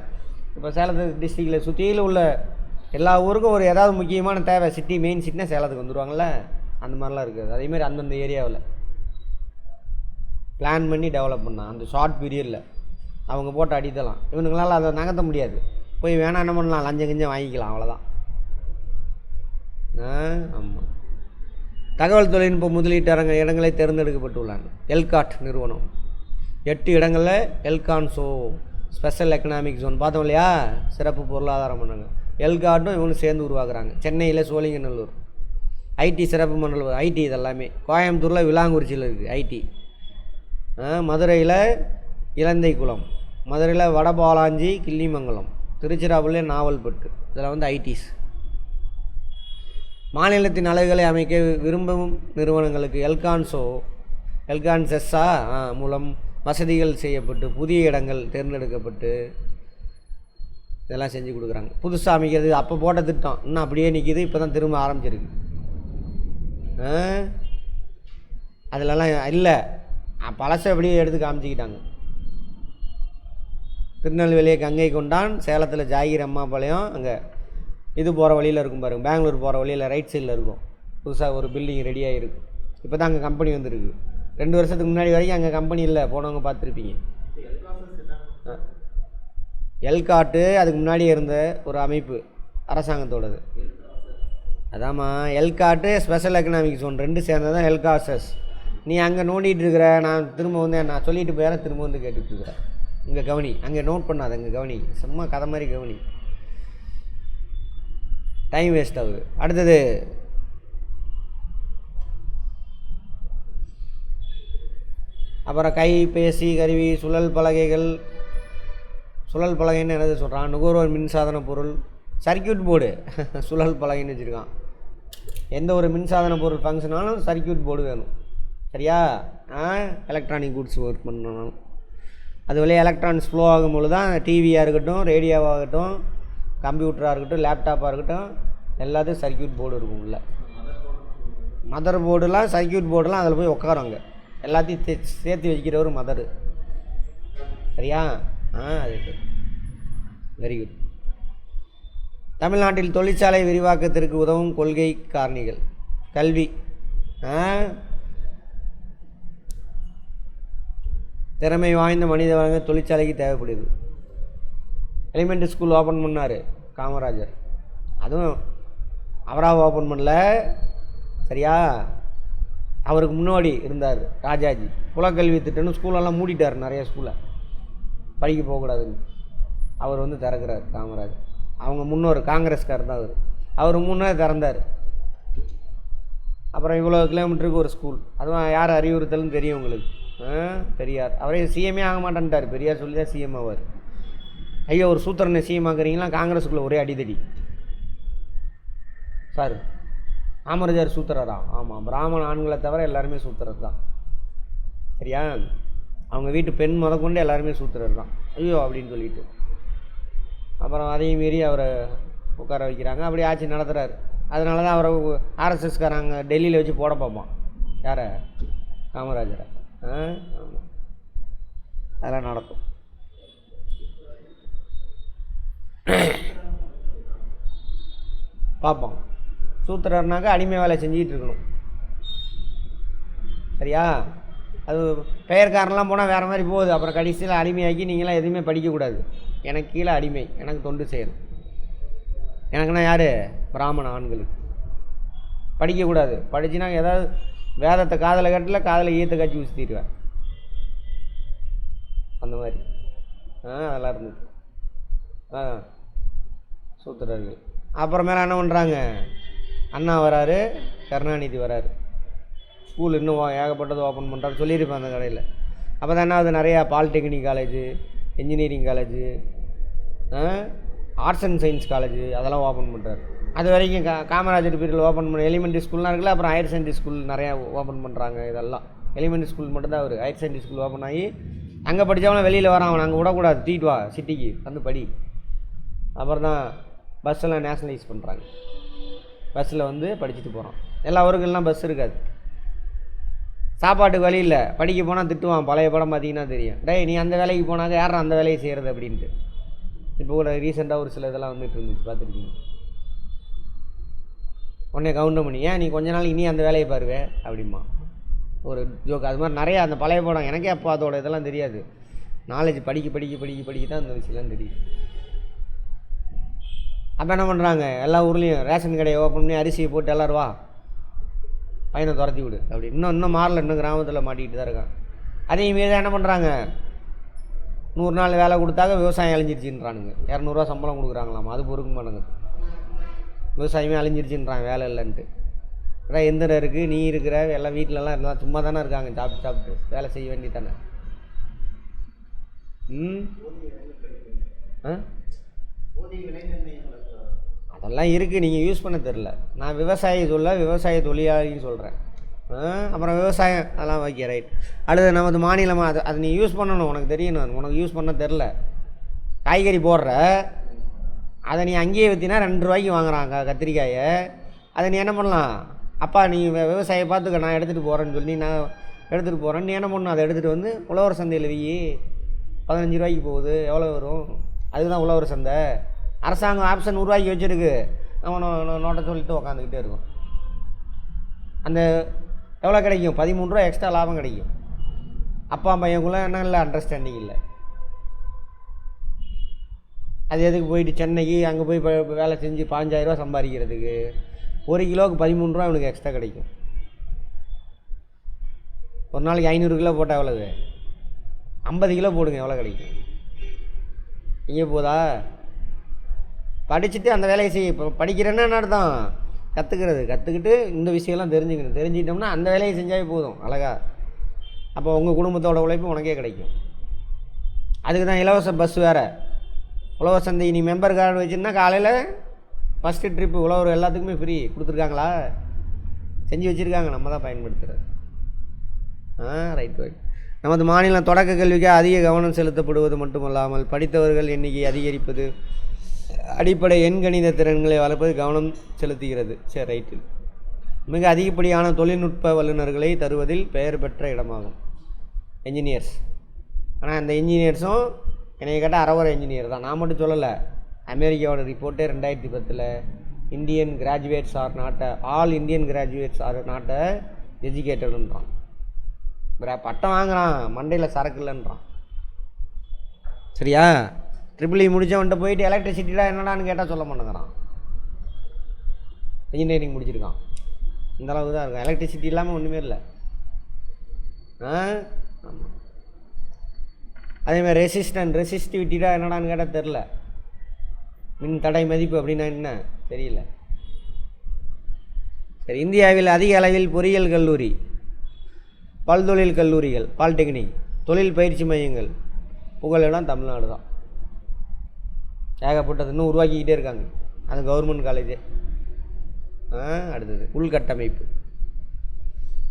A: இப்போ சேலத்து டிஸ்ட்ரிக்டில் சுற்றியில் உள்ள எல்லா ஊருக்கும் ஒரு ஏதாவது முக்கியமான தேவை, சிட்டி மெயின் சிட்டினா சேலத்துக்கு வந்துடுவாங்கள்ல, அந்த மாதிரிலாம் இருக்காது. அதேமாதிரி அந்தந்த ஏரியாவில் பிளான் பண்ணி டெவலப் பண்ணால் அந்த ஷார்ட் பீரியடில் அவங்க போட்டு அடித்தலாம். இவனுங்களால் அதை நகர்த்த முடியாது. போய் வேணால் என்ன பண்ணலாம், லஞ்சம் கிஞ்சம் வாங்கிக்கலாம், அவ்வளோதான். ஆமாம். தகவல் தொழில்நுட்ப முதலீட்டு இடங்களை தேர்ந்தெடுக்கப்பட்டுள்ளாங்க. எல்காட் நிறுவனம் 8 இடங்களில் எல்கான்சோ ஸ்பெஷல் எக்கனாமிக் ஜோன் பார்த்தோம் இல்லையா, சிறப்பு பொருளாதாரம் பண்ணாங்க. எல்காட்டும் இவனும் சேர்ந்து உருவாக்குறாங்க. சென்னையில் சோழிங்கநல்லூர் ஐடி சிறப்பு மண்டலம், ஐடி இதெல்லாமே. கோயம்புத்தூரில் விளாங்குறிச்சியில் இருக்குது ஐடி. மதுரையில் இலந்தைக்குளம், மதுரையில் வடபாலாஞ்சி, கிள்ளிமங்கலம், திருச்சிராப்பள்ளியில் நாவல்பட்டு, இதெல்லாம் ஐடிஸ். மாநிலத்தின் அலகுகளை அமைக்க விரும்பும் நிறுவனங்களுக்கு எல்கான்செஸ்ஸா மூலம் வசதிகள் செய்யப்பட்டு புதிய இடங்கள் தேர்ந்தெடுக்கப்பட்டு இதெல்லாம் செஞ்சு கொடுக்குறாங்க. புதுசாக அமைக்கிறது அப்போ போட்ட திட்டம் இன்னும் அப்படியே நிற்கிது. இப்போ தான் திரும்ப ஆரம்பிச்சிருக்கு. அதிலலாம் இல்லை, பழசை அப்படியே எடுத்து காமிச்சிக்கிட்டாங்க. திருநெல்வேலியை கங்கை கொண்டான், சேலத்தில் ஜாகிர் அம்மாபாளையம், அங்கே இது போகிற வழியில் இருக்கும் பாருங்கள், பெங்களூர் போகிற வழியில் ரைட் சைடில் இருக்கும். புதுசாக ஒரு பில்டிங் ரெடியாக இருக்குது. இப்போ தான் அங்கே கம்பெனி வந்துருக்கு. 2 வருஷத்துக்கு முன்னாடி வரைக்கும் அங்கே கம்பெனி இல்லை, போனவங்க பார்த்துருப்பீங்க. எல்காட்டு அதுக்கு முன்னாடி இருந்த ஒரு அமைப்பு, அரசாங்கத்தோடது. அதாம்மா எல்காட்டு ஸ்பெஷல் எக்கனாமிக் ஜோன் 2 சேர்ந்தது தான் எல்காசஸ். நீ அங்கே நோண்டிகிட்டு இருக்கிற, நான் திரும்ப வந்து நான் சொல்லிட்டு போயிடறேன், திரும்ப வந்து கேட்டுட்ருக்குறேன். இங்கே கவனி, அங்கே நோட் பண்ணாத, இங்கே கவனி, சும்மா கதை மாதிரி கவனி, டைம் வேஸ்ட் ஆகுது. அடுத்தது அப்புறம் கைபேசி கருவி, சுழல் பலகைகள். சுழல் பலகைன்னு என்னது சொல்கிறான், நுகர்வோர் மின்சாதன பொருள், சர்க்கியூட் போர்டு சுழல் பலகைன்னு வச்சுருக்கான். எந்த ஒரு மின்சாதன பொருள் ஃபங்க்ஷனாலும் சர்க்கியூட் போர்டு வேணும், சரியா? எலக்ட்ரானிக் குட்ஸ் ஒர்க் பண்ணணும். அது வழியாக எலக்ட்ரானிக்ஸ் ஃப்ளோ ஆகும்போது தான் டிவியாக இருக்கட்டும், ரேடியோவாக இருக்கட்டும், கம்ப்யூட்டராக இருக்கட்டும், லேப்டாப்பாக இருக்கட்டும், எல்லாத்தையும் சர்க்கியூட் போர்டு இருக்கும் உள்ள. மதர் போர்டுலாம் சர்க்கியூட் போர்டுலாம் அதில் போய் உட்காருங்க. எல்லாத்தையும் சேர்த்து வைக்கிற ஒரு மதர், சரியா? அது வெரி குட். தமிழ்நாட்டில் தொழிற்சாலை விரிவாக்கத்திற்கு உதவும் கொள்கை காரணிகள். கல்வி, திறமை வாய்ந்த மனித வளங்க தொழிற்சாலைக்கு தேவைப்படுது. எலிமெண்ட்ரி ஸ்கூல் ஓப்பன் பண்ணார் காமராஜர், அதுவும் அவராக ஓப்பன் பண்ணல, சரியா? அவருக்கு முன்னாடி இருந்தார் ராஜாஜி. குலக்கல்வி திட்டம்னு ஸ்கூலெல்லாம் மூடிட்டார், நிறைய ஸ்கூலை படிக்க போகக்கூடாதுன்னு. அவர் வந்து திறக்கிறார் காமராஜர். அவங்க முன்னோர் காங்கிரஸ்கார் தான் அவர் முன்னே திறந்தார். அப்புறம் இவ்வளோ கிலோமீட்டருக்கு ஒரு ஸ்கூல், அதுவும் யார் அறிவுறுத்தல்னு தெரியும் உங்களுக்கு? பெரியார். அவரே சிஎம்ஏ ஆக மாட்டேன்ட்டார், பெரியார் சொல்லி தான் சிஎம் ஆவார். ஐயோ ஒரு சூத்திரனை சிஎம் ஆக்குறீங்களா, காங்கிரஸுக்குள்ளே ஒரே அடிதடி சார். காமராஜர் சூத்திரரா? ஆமாம், பிராமண ஆண்களை தவிர எல்லாருமே சூத்திரர் தான், சரியா? அவங்க வீட்டு பெண் முதற்கொண்டு எல்லாருமே சூத்திரர் தான். ஐயோ அப்படின்னு சொல்லிட்டு அப்புறம் அதையும் மீறி அவரை உட்கார வைக்கிறாங்க. அப்படி ஆட்சி நடத்துகிறார். அதனால தான் அவரை ஆர்எஸ்எஸ்காரங்க டெல்லியில் வச்சு போட பார்ப்பான். யாரை? காமராஜரை. ஆமாம், அதெல்லாம் நடக்கும். பார்ப்போம். சூத்திரர்னாக்கா அடிமை வேலை செஞ்சுக்கிட்டு இருக்கணும், சரியா? அது பெயர்காரன்லாம் போனால் வேறு மாதிரி போகுது. அப்புறம் கடைசியில் அடிமையாக்கி நீங்களாம் எதுவுமே படிக்கக்கூடாது, எனக்கு கீழே அடிமை, எனக்கு தொண்டு செய்யணும். எனக்குன்னா யார்? பிராமண ஆண்களுக்கு படிக்கக்கூடாது. படிச்சுனா ஏதாவது வேதத்தை காதில் கட்டல, காதில் ஈயத்தை காய்ச்சி ஊற்றிடுவேன், அந்த மாதிரி. அதெல்லாம் இருந்தது சூத்திரர்கள். அப்புறமேல என்ன பண்ணுறாங்க, அண்ணா வராரு, கருணாநிதி வராரு, ஸ்கூல் இன்னும் ஏகப்பட்டது ஓப்பன் பண்ணுறாரு சொல்லியிருப்பேன் அந்த கடையில். அப்போ தான் என்ன ஆகுது, நிறையா polytechnic college, engineering college, arts and science college அதெல்லாம் ஓப்பன் பண்ணுறாரு. அது வரைக்கும் காமராஜர் பீரியடில் ஓப்பன் பண்ண எலிமெண்ட்ரி ஸ்கூல்லாம் இருக்குல்ல, அப்புறம் ஹையர் செகண்டரி ஸ்கூல் நிறையா ஓப்பன் பண்ணுறாங்க. இதெல்லாம் எலிமெண்ட்ரி ஸ்கூல் மட்டும்தான் அவர் ஹையர் செகண்டரி ஸ்கூல் ஓப்பன் ஆகி அங்கே படித்தவங்களும் வெளியில் வரான், அவன் அங்கே விடக்கூடாது, தூக்கிட்டு வா சிட்டிக்கு வந்து படி. அப்புறம் தான் பஸ்ஸெல்லாம் நேஷ்னலைஸ் பண்ணுறாங்க, பஸ்ஸில் வந்து படிச்சுட்டு போகிறான். எல்லா ஊருக்கெல்லாம் பஸ் இருக்காது, சாப்பாட்டுக்கு வழி இல்லை, படிக்க போனால் திட்டுவான். பழைய படம் பார்த்தீங்கன்னா தெரியும், டேய் நீ அந்த வேலைக்கு போனாங்க யாரும் அந்த வேலையை செய்கிறது அப்படின்ட்டு. இப்போ கூட ரீசெண்டாக ஒரு சில இதெல்லாம் வந்துட்டு இருந்துச்சு, பார்த்துருக்கீங்க. உடனே கவுண்டர் பண்ணி, ஏன் நீ கொஞ்ச நாள் இனி அந்த வேலையை பாருவே அப்படிமா ஒரு ஜோக். அது மாதிரி நிறையா அந்த பழைய படம். எனக்கே அப்போ அதோட இதெல்லாம் தெரியாது, நாலேஜ் படிக்க தான் அந்த விஷயம்லாம் தெரியும். அப்போ என்ன பண்ணுறாங்க, எல்லா ஊர்லேயும் ரேஷன் கடையை ஓப்பன் பண்ணி அரிசியை போட்டு எல்லோரும் வா பையனை துரத்தி விடு அப்படி. இன்னும் மாறல, இன்னும் கிராமத்தில் மாட்டிக்கிட்டு தான் இருக்கான். அதே மாரி தான் என்ன பண்ணுறாங்க, 100 நாள் வேலை கொடுத்தாக்க விவசாயம் அழிஞ்சிருச்சுன்றானுங்க. 200 சம்பளம் கொடுக்குறாங்களாமா, அது பொறுக்க மாட்டேங்குது. விவசாயமே அழிஞ்சிருச்சுன்றான் வேலை இல்லைன்ட்டு. அதான் எந்திரம் இருக்குது, நீ இருக்கிற எல்லாம் வீட்டிலலாம் இருந்தால் சும்மா தானே இருக்காங்க, சாப்பிட்டு வேலை செய்ய வேண்டி தானே. அதெல்லாம் இருக்குது, நீங்கள் யூஸ் பண்ண தெரில. நான் விவசாய தொழிலாளின்னு சொல்கிறேன். அப்புறம் விவசாயம் அதெல்லாம் வைக்க ரைட். அடுத்து நமது மாநிலமாக அதை நீ யூஸ் பண்ணணும், உனக்கு தெரியணும். உனக்கு யூஸ் பண்ண தெரில. காய்கறி போடுற, அதை நீ அங்கேயே விற்றினா 2 ரூபாய்க்கு வாங்குறாங்க கத்திரிக்காயை. அதை நீ என்ன பண்ணலாம், அப்பா நீ விவசாயம் பார்த்துக்க, நான் எடுத்துகிட்டு போகிறேன்னு சொல்லி நான் எடுத்துகிட்டு போகிறேன். நீ என்ன பண்ணணும், அதை எடுத்துகிட்டு வந்து உழவர் சந்தையில் வை, 15 ரூபாய்க்கு போகுது, எவ்வளோ வரும், அதுக்கு தான் உழவர் சந்தை. அரசாங்கம் ஆப்ஷன் 100 ரூபாய்க்கு வச்சுருக்கு, அவனை நோட்டை சொல்லிட்டு உக்காந்துக்கிட்டே இருக்கும். அந்த எவ்வளோ கிடைக்கும், 13 ரூபா எக்ஸ்ட்ரா லாபம் கிடைக்கும். அப்பா பையனுக்குள்ளே என்ன இல்லை, அண்டர்ஸ்டாண்டிங் இல்லை. அது எதுக்கு போயிட்டு சென்னைக்கு அங்கே போய் வேலை செஞ்சு 15,000 ரூபா சம்பாதிக்கிறதுக்கு 1 கிலோவுக்கு 13 ரூபா அவனுக்கு எக்ஸ்ட்ரா கிடைக்கும். ஒரு நாளைக்கு 500 கிலோ போட்டால் எவ்வளவு, 50 கிலோ போடுங்க, எவ்வளோ கிடைக்கும். இங்கே போதா, படிச்சுட்டு அந்த வேலையை செய்ய. இப்போ படிக்கிறேன்னா அர்த்தம் கற்றுக்கிட்டு இந்த விஷயம்லாம் தெரிஞ்சுக்கிட்டோம்னா அந்த வேலையை செஞ்சாவே போதும் அழகா. அப்போ உங்கள் குடும்பத்தோட உழைப்பு உனக்கே கிடைக்கும். அதுக்கு தான் இலவச பஸ் வேறு. உழவர் சந்தை நீ மெம்பர் கார்டு வச்சுருந்தா காலையில் ஃபஸ்ட்டு ட்ரிப்பு உழவர் எல்லாத்துக்குமே ஃப்ரீ கொடுத்துருக்காங்களா, செஞ்சு வச்சுருக்காங்க, நம்ம தான் பயன்படுத்துகிறது. ரைட். நமது மாநிலம் தொடக்க கல்விக்கு அதிக கவனம் செலுத்தப்படுவது மட்டுமல்லாமல் படித்தவர்கள் எண்ணிக்கை அதிகரிப்பது, அடிப்படை எண்கணித திறன்களை வளர்ப்பது கவனம் செலுத்துகிறது. சரி ரைட்டு. மிக அதிகப்படியான தொழில்நுட்ப வல்லுநர்களை தருவதில் பெயர் பெற்ற இடமாகும் என்ஜினியர்ஸ். ஆனால் அந்த என்ஜினியர்ஸும் என்னை கேட்டால் அறவர என்ஜினியர் தான். நான் மட்டும் சொல்லலை, அமெரிக்காவோட ரிப்போர்ட்டே 2010 Indian graduates are not all Indian graduates are not எஜுகேட்டடுன்றான். பட்டம் வாங்குறான், மண்டையில் சரக்கு இல்லைன்றான். சரியா, ட்ரிபிள் முடித்தவன்ட்டு போயிட்டு எலக்ட்ரிசிட்டிலாம் என்னடான்னு கேட்டால் சொல்ல மாட்டேங்கிறான். இன்ஜினியரிங் முடிச்சிருக்கான், இந்த அளவுக்கு தான் இருக்கும். எலக்ட்ரிசிட்டி இல்லாமல் ஒன்றுமே இல்லை. ஆமாம். அதேமாதிரி ரெசிஸ்டிவிட்டிடா என்னடான்னு கேட்டால் தெரில. மின் தடை மதிப்பு அப்படின்னா என்ன தெரியல. சரி, இந்தியாவில் அதிக அளவில் பொறியியல் கல்லூரி, பல்தொழில் கல்லூரிகள், பாலிடெக்னிக், தொழில் பயிற்சி மையங்கள் புகழிடம் தமிழ்நாடு தான். ஏகப்பட்டது இன்னும் உருவாக்கிக்கிட்டே இருக்காங்க. அது கவர்மெண்ட் காலேஜே. அடுத்தது உள்கட்டமைப்பு.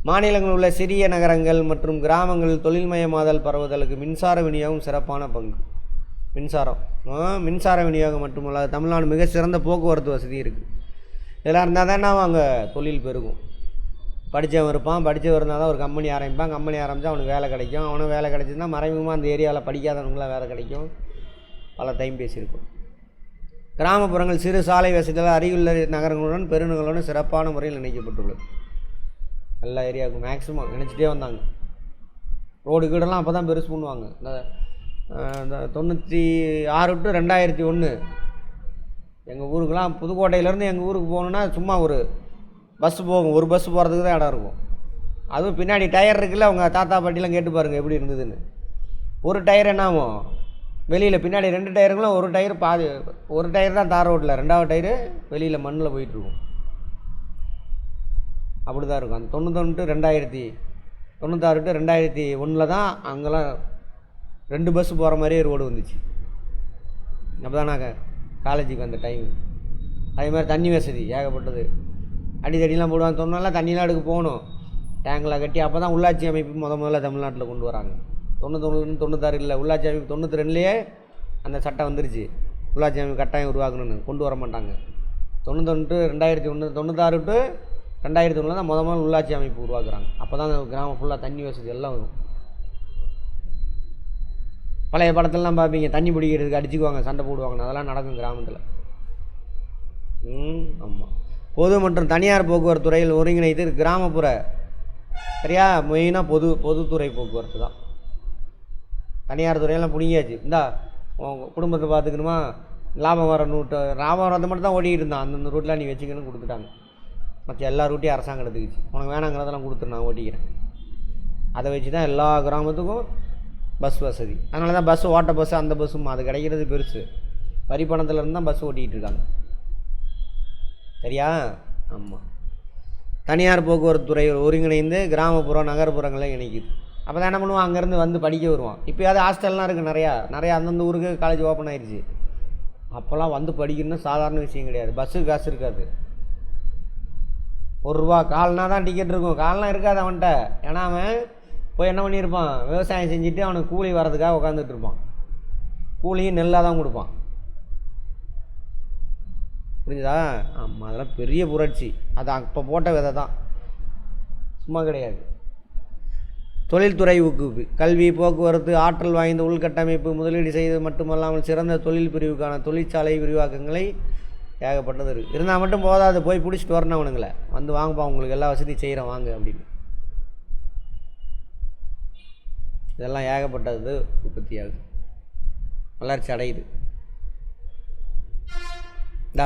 A: மாநிலங்களில் உள்ள சிறிய நகரங்கள் மற்றும் கிராமங்களில் தொழில்மயமாதல் பரவுதலுக்கு மின்சார விநியோகம் சிறப்பான பங்கு. மின்சார விநியோகம் மட்டுமல்ல, தமிழ்நாடு மிக சிறந்த போக்குவரத்து வசதி இருக்குது. இதெல்லாம் இருந்தால் தானே அங்கே தொழில் பெருகும். படித்தவன் இருப்பான், படித்தவன் இருந்தால் தான் ஒரு கம்பெனி ஆரம்பிப்பான். கம்பெனி ஆரம்பித்தா அவனுக்கு வேலை கிடைக்கும். அவனுக்கு வேலை கிடைச்சிருந்தா மறைமுகமாக அந்த ஏரியாவில் படிக்காதவனுக்குலாம் வேலை கிடைக்கும். பல டைம் பேசியிருக்கும். கிராமப்புறங்கள் சிறு சாலை வசதிகள் அருகிலுள்ள நகரங்களுடன் பெருநகர்களுடன் சிறப்பான முறையில் இணைக்கப்பட்டுள்ளது. எல்லா ஏரியாவுக்கும் மேக்ஸிமம் நினச்சிட்டே வந்தாங்க. ரோடு கீடெல்லாம் அப்போ தான் பெருசு பண்ணுவாங்க. இந்த 96 to 2001 எங்கள் ஊருக்கெலாம் புதுக்கோட்டையிலேருந்து எங்கள் ஊருக்கு போகணுன்னா சும்மா ஒரு பஸ்ஸு போகும். ஒரு பஸ்ஸு போகிறதுக்கு தான் இடம் இருக்கும். அதுவும் பின்னாடி டயர் இருக்குல்ல, அவங்க தாத்தா பாட்டிலாம் கேட்டு பாருங்கள் எப்படி இருந்ததுன்னு. ஒரு டயர் என்ன ஆகும், வெளியில் பின்னாடி 2 டயருங்களும் ஒரு டயர் பாதி, ஒரு டயர் தான் தார் ரோட்டில், 2வது டயரு வெளியில் மண்ணில் போயிட்டுருக்கும். அப்படி தான் இருக்கும். அந்த 91 to 2000, 96 to 2001 தான் அங்கெல்லாம் 2 பஸ்ஸு போகிற மாதிரியே ரோடு வந்துச்சு. அப்போ தான் நாங்கள் காலேஜுக்கு வந்த டைமு. அதே மாதிரி தண்ணி வசதி ஏகப்பட்டது. அடித்தடிலாம் போடுவாங்க. தொண்ணூறுலாம் தண்ணிலாம் எடுக்க போகணும், டேங்கில் கட்டி. அப்போ தான் உள்ளாட்சி அமைப்பு முதல்ல தமிழ்நாட்டில் கொண்டு வராங்க. 91 96 இல்லை, உள்ளாட்சி அமைப்பு 92லேயே அந்த சட்டம் வந்துருச்சு. உள்ளாட்சி அமைப்பு கட்டாயம் உருவாக்கணும்னு கொண்டு வர மாட்டாங்க. 91 to 2001, 96 to 2001 தான் முதல்ல உள்ளாட்சி அமைப்பு உருவாக்குறாங்க. அப்போ தான் அந்த கிராமம் ஃபுல்லாக தண்ணி வசதி எல்லாம் வரும். பழைய படத்துலலாம் பார்ப்பீங்க, தண்ணி பிடிக்கிறதுக்கு அடிச்சுக்குவாங்க, சண்டை போடுவாங்க, அதெல்லாம் நடக்கும் கிராமத்தில். ஆமாம். பொது மற்றும் தனியார் போக்குவரத்து துறையில் ஒருங்கிணைத்து கிராமப்புற சரியா மெயினாக பொதுத்துறை போக்குவரத்து தான். தனியார் துறையெல்லாம் பிடிங்கியாச்சு. இந்தா உங்கள் குடும்பத்தை பார்த்துக்கணுமா, லாபம் வர லாபம் வரது மட்டும் தான் ஓடிக்கிட்டு இருந்தான். அந்தந்த ரூட்டில் நீ வச்சுக்கணும்னு கொடுத்துட்டாங்க. மற்ற எல்லா ரூட்டையும் அரசாங்கம் எடுத்துக்கிச்சு. உனக்கு வேணாங்கிறதெல்லாம் கொடுத்துரு, நான் ஓட்டிக்கிறேன். அதை வச்சு தான் எல்லா கிராமத்துக்கும் பஸ் வசதி. அதனால தான் பஸ்ஸு, ஓட்ட பஸ்ஸு, அந்த பஸ்ஸும் அது கிடைக்கிறது பெருசு. வரி பணத்துலேருந்து தான் பஸ் ஓட்டிகிட்டு இருக்காங்க. சரியா? ஆமாம். தனியார் போக்குவரத்து துறை ஒருங்கிணைந்து கிராமப்புறம் நகர்ப்புறங்களை இணைக்குது. அப்போ தான் என்ன பண்ணுவான், அங்கேருந்து வந்து படிக்க வருவான். இப்போயாவது ஹாஸ்டல்லாம் இருக்குது நிறையா அந்தந்த ஊருக்கு காலேஜ் ஓப்பன் ஆயிடுச்சு. அப்போல்லாம் வந்து படிக்கணும்னு சாதாரண விஷயம் கிடையாது. பஸ்ஸுக்கு காசு இருக்காது. ₹1 கால்னா தான் டிக்கெட் இருக்கும். கால்னால் இருக்காது அவன்கிட்ட. ஏன்னா அவன் போய் என்ன பண்ணியிருப்பான், விவசாயம் செஞ்சுட்டு அவனுக்கு கூலி வரதுக்காக உட்காந்துட்டு இருப்பான். கூலியும் நெல்லாக தான் கொடுப்பான். புரிஞ்சுதா? ஆமாம். அதெல்லாம் பெரிய புரட்சி. அது அப்போ போட்ட விதை தான், சும்மா கிடையாது. தொழில்துறை ஊக்குவிப்பு, கல்வி, போக்குவரத்து, ஆற்றல் வாய்ந்த உள்கட்டமைப்பு முதலீடு செய்வது மட்டுமல்லாமல் சிறந்த தொழில் பிரிவுக்கான தொழிற்சாலை விரிவாக்கங்களை ஏகப்பட்டது இருக்குது. இருந்தால் மட்டும் போதாது, போய் பிடிச்சிட்டு வரணும் அவனுங்களை. வந்து வாங்கப்பா, உங்களுக்கு எல்லா வசதியும் செய்கிறேன் வாங்க அப்படின்னு. இதெல்லாம் ஏகப்பட்டது உற்பத்தி ஆகுது, வளர்ச்சி அடையுது.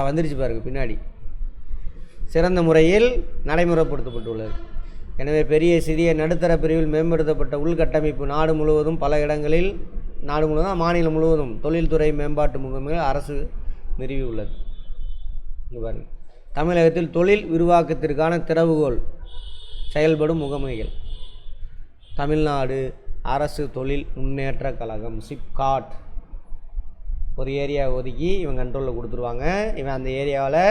A: வந்துருச்சு பாருங்க பின்னாடி. சிறந்த முறையில் நடைமுறைப்படுத்தப்பட்டுள்ளது. எனவே பெரிய சிறிய நடுத்தர பிரிவில் மேம்படுத்தப்பட்ட உள்கட்டமைப்பு நாடு முழுவதும் பல இடங்களில், மாநிலம் முழுவதும் தொழில்துறை மேம்பாட்டு முகமைகள் அரசு நிறுவியுள்ளது. இங்கே பாருங்க, தமிழகத்தில் தொழில் விரிவாக்கத்திற்கான திறவுகோல் செயல்படும் முகமைகள். தமிழ்நாடு அரசு தொழில் முன்னேற்ற கழகம், சிப்காட். ஒரு ஏரியா ஒதுக்கி இவன் கண்ட்ரோலில் கொடுத்துருவாங்க. இவன் அந்த ஏரியாவில்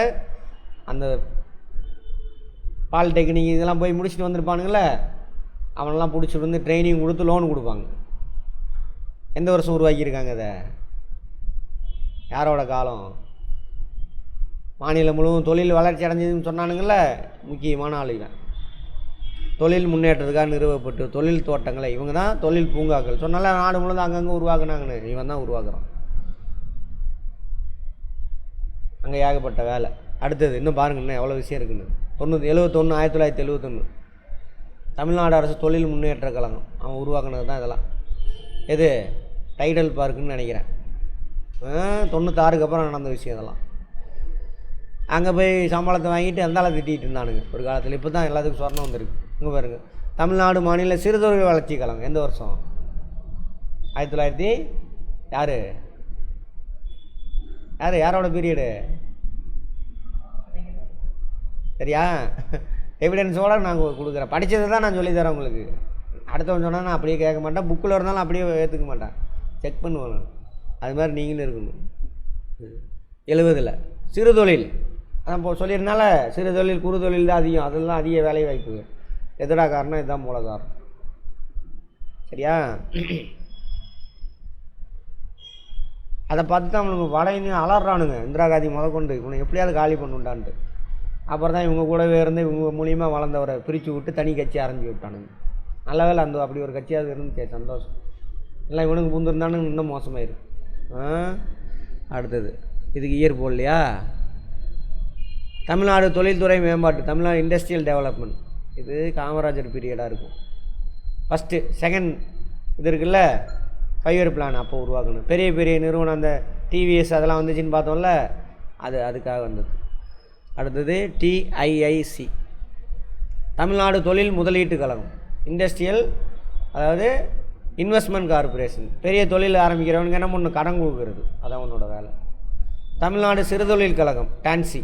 A: அந்த பாலிடெக்னிக் இதெல்லாம் போய் முடிச்சுட்டு வந்திருப்பானுங்களே, அவனெல்லாம் பிடிச்சிட்டு வந்து ட்ரைனிங் கொடுத்து லோன் கொடுப்பாங்க. எந்த வருஷம் உருவாக்கியிருக்காங்க இதை? யாரோட காலம்? மாநிலம் முழுவதும் தொழில் வளர்ச்சி அடைஞ்சதுன்னு சொன்னானுங்கள, முக்கியமான ஆள் இவன். தொழில் முன்னேற்றத்துக்காக நிறுவப்பட்டு தொழில் தோட்டங்களை, இவங்க தான் தொழில் பூங்காக்கள். சொன்னால நாடு முழுவதும் அங்கங்கே உருவாக்குனாங்கன்னு, இவன் தான் உருவாக்குறான். அங்கே ஏகப்பட்ட வேலை. அடுத்தது இன்னும் பாருங்க, இன்னும் எவ்வளோ விஷயம் இருக்குன்னு. 1971 தமிழ்நாடு அரசு தொழில் முன்னேற்ற கழகம் அவன் உருவாக்குனது தான் இதெல்லாம். எது? டைடல் பார்க்குன்னு நினைக்கிறேன். 96க்கு அப்புறம் நடந்த விஷயம் இதெல்லாம். அங்கே போய் சம்பளத்தை வாங்கிட்டு எந்தால திட்டிகிட்டு இருந்தானுங்க ஒரு காலத்தில். இப்போ தான் எல்லாத்துக்கும் சொர்ணம் வந்துருக்கு. இங்கே பாருங்கள், தமிழ்நாடு மாநில சிறுதொழில் வளர்ச்சி கழகம். எந்த வருஷம்? 1900. யாரோட பீரியடு? சரியா? எவிடன்ஸோடு நான் கொடுக்குறேன். படித்ததை தான் நான் சொல்லித்தரேன் உங்களுக்கு. அடுத்தவன் சொன்னால் நான் அப்படியே கேட்க மாட்டேன். புக்கில் இருந்தாலும் அப்படியே ஏற்றுக்க மாட்டேன், செக் பண்ணுவேன் நான். அது மாதிரி நீங்களும் இருக்கணும். 70 சிறுதொழில் அதான் இப்போ சொல்லியிருந்தால, சிறுதொழில் குறுதொழில் தான் அதிகம். அதெல்லாம் அதிக வேலை வாய்ப்பு. எதிரா காரணம் இதுதான் மூல காரணம். சரியா? அதை பார்த்து தான் அவனுக்கு வடைன்னு அலறானுங்க. இந்திரா காந்தி முதற்கொண்டு இவனை எப்படியாவது காலி பண்ணுண்டான்ட்டு. அப்புறம் தான் இவங்க கூடவே இருந்து இவங்க மூலியமாக வளர்ந்தவரை பிரித்து விட்டு தனி கட்சி ஆரம்பிச்சு விட்டானுங்க. நல்ல வேலை அந்த அப்படி ஒரு கட்சியாவது இருந்துச்சே, சந்தோஷம். இல்லை இவனுக்கு புந்திருந்தானுங்க இன்னும் மோசமாயிரும். அடுத்தது இதுக்கு இயர் போடலையா? தமிழ்நாடு தொழில்துறை மேம்பாட்டு, தமிழ்நாடு இண்டஸ்ட்ரியல் டெவலப்மெண்ட். இது காமராஜர் பீரியடாக இருக்கும். ஃபஸ்ட்டு செகண்ட் இது இருக்குல்ல, 5 இயர் பிளான் அப்போ உருவாக்கணும். பெரிய பெரிய நிறுவனம் அந்த டிவிஎஸ் அதெல்லாம் வந்துச்சுன்னு பார்த்தோம்ல, அதுக்காக வந்தது. அடுத்தது TIIC, தமிழ்நாடு தொழில் முதலீட்டு கழகம். இண்டஸ்ட்ரியல், அதாவது இன்வெஸ்ட்மெண்ட் கார்பரேஷன், பெரிய தொழில் ஆரம்பிக்கிறவனுக்கு என்ன பண்ணணும், கடன் கொடுக்கறது, அதான் உன்னோட வேலை. தமிழ்நாடு சிறுதொழில் கழகம் டான்சி,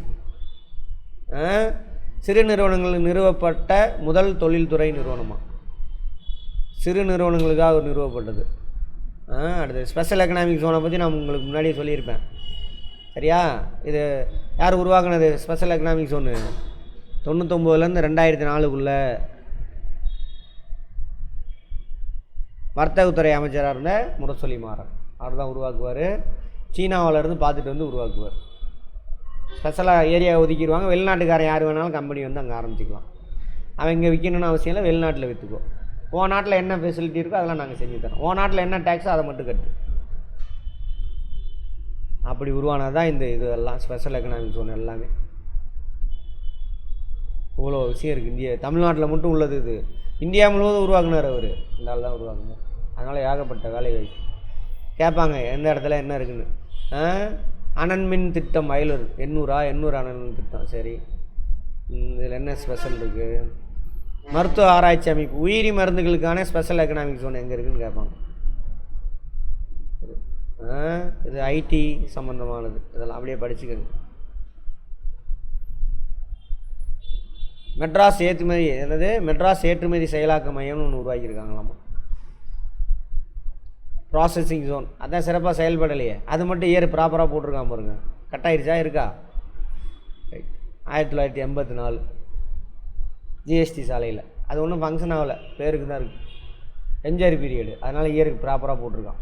A: சிறு நிறுவனங்களுக்கு நிறுவப்பட்ட முதல் தொழில்துறை நிறுவனமாக, சிறு நிறுவனங்களுக்காக நிறுவப்பட்டது. அடுத்து ஸ்பெஷல் எக்கனாமிக் ஜோனை பற்றி நான் உங்களுக்கு முன்னாடியே சொல்லியிருப்பேன். சரியா? இது யார் உருவாக்குனது ஸ்பெஷல் எக்கனாமிக் ஜோனு? 99லேருந்து 2004க்குள்ளே வர்த்தகத்துறை அமைச்சராக இருந்த முரசொலி மாறன் அவர் தான் உருவாக்குவார். சீனாவிலேருந்து பார்த்துட்டு வந்து உருவாக்குவார். ஸ்பெஷலாக ஏரியா ஒதுக்கிடுவாங்க. வெளிநாட்டுக்காரன் யார் வேணாலும் கம்பெனி வந்து அங்கே ஆரம்பிச்சிக்கலாம். அவன் இங்கே விற்கணும்னு அவசியம் இல்லை, வெளிநாட்டில் விற்றுக்கோ. உன் நாட்டில் என்ன ஃபெசிலிட்டி இருக்கோ அதெல்லாம் நாங்கள் செஞ்சு தரோம். உன் நாட்டில் என்ன டேக்ஸோ அதை மட்டும் கட்டு. அப்படி உருவானது தான் இந்த இதெல்லாம் ஸ்பெஷல் எக்கனாமிக் ஜோன் எல்லாமே. இவ்வளோ விஷயம் இருக்குது. தமிழ்நாட்டில் மட்டும் உள்ளது இது. இந்தியா முழுவதும் உருவாக்குனார் அவர். இந்த ஆள் தான் உருவாக்குனார். அதனால் ஏகப்பட்ட வேலை வாய்ப்பு. கேட்பாங்க எந்த இடத்துல என்ன இருக்குன்னு. அனன்மின் திட்டம் வயலூர் 800 அனன்மின் திட்டம். சரி, இதில் என்ன ஸ்பெஷல் இருக்குது? மருத்துவ ஆராய்ச்சி அமைப்பு, உயிரி மருந்துகளுக்கான ஸ்பெஷல் எக்கனாமிக் ஜோன் எங்கே இருக்குதுன்னு கேட்பாங்க. இது ஐடி சம்மந்தமானது. இதெல்லாம் அப்படியே படிச்சுக்கோங்க. மெட்ராஸ் ஏற்றுமதி என்னது, மெட்ராஸ் ஏற்றுமதி செயலாக்க மையம்னு ஒன்று உருவாக்கியிருக்காங்களாமா. ப்ராசஸிங் ஜோன் அதான் சிறப்பாக செயல்படலையே, அது மட்டும் ப்ராப்பராக போட்டிருக்காம பாருங்க. கட்டாயிருச்சா இருக்கா? 1984 ஜிஎஸ்டி சாலையில். அது ஒன்றும் ஃபங்க்ஷன் ஆகலை, பேருக்கு தான் இருக்குது. என்ஜாய் பீரியடு, அதனால் இயருக்கு ப்ராப்பராக போட்டிருக்கான்.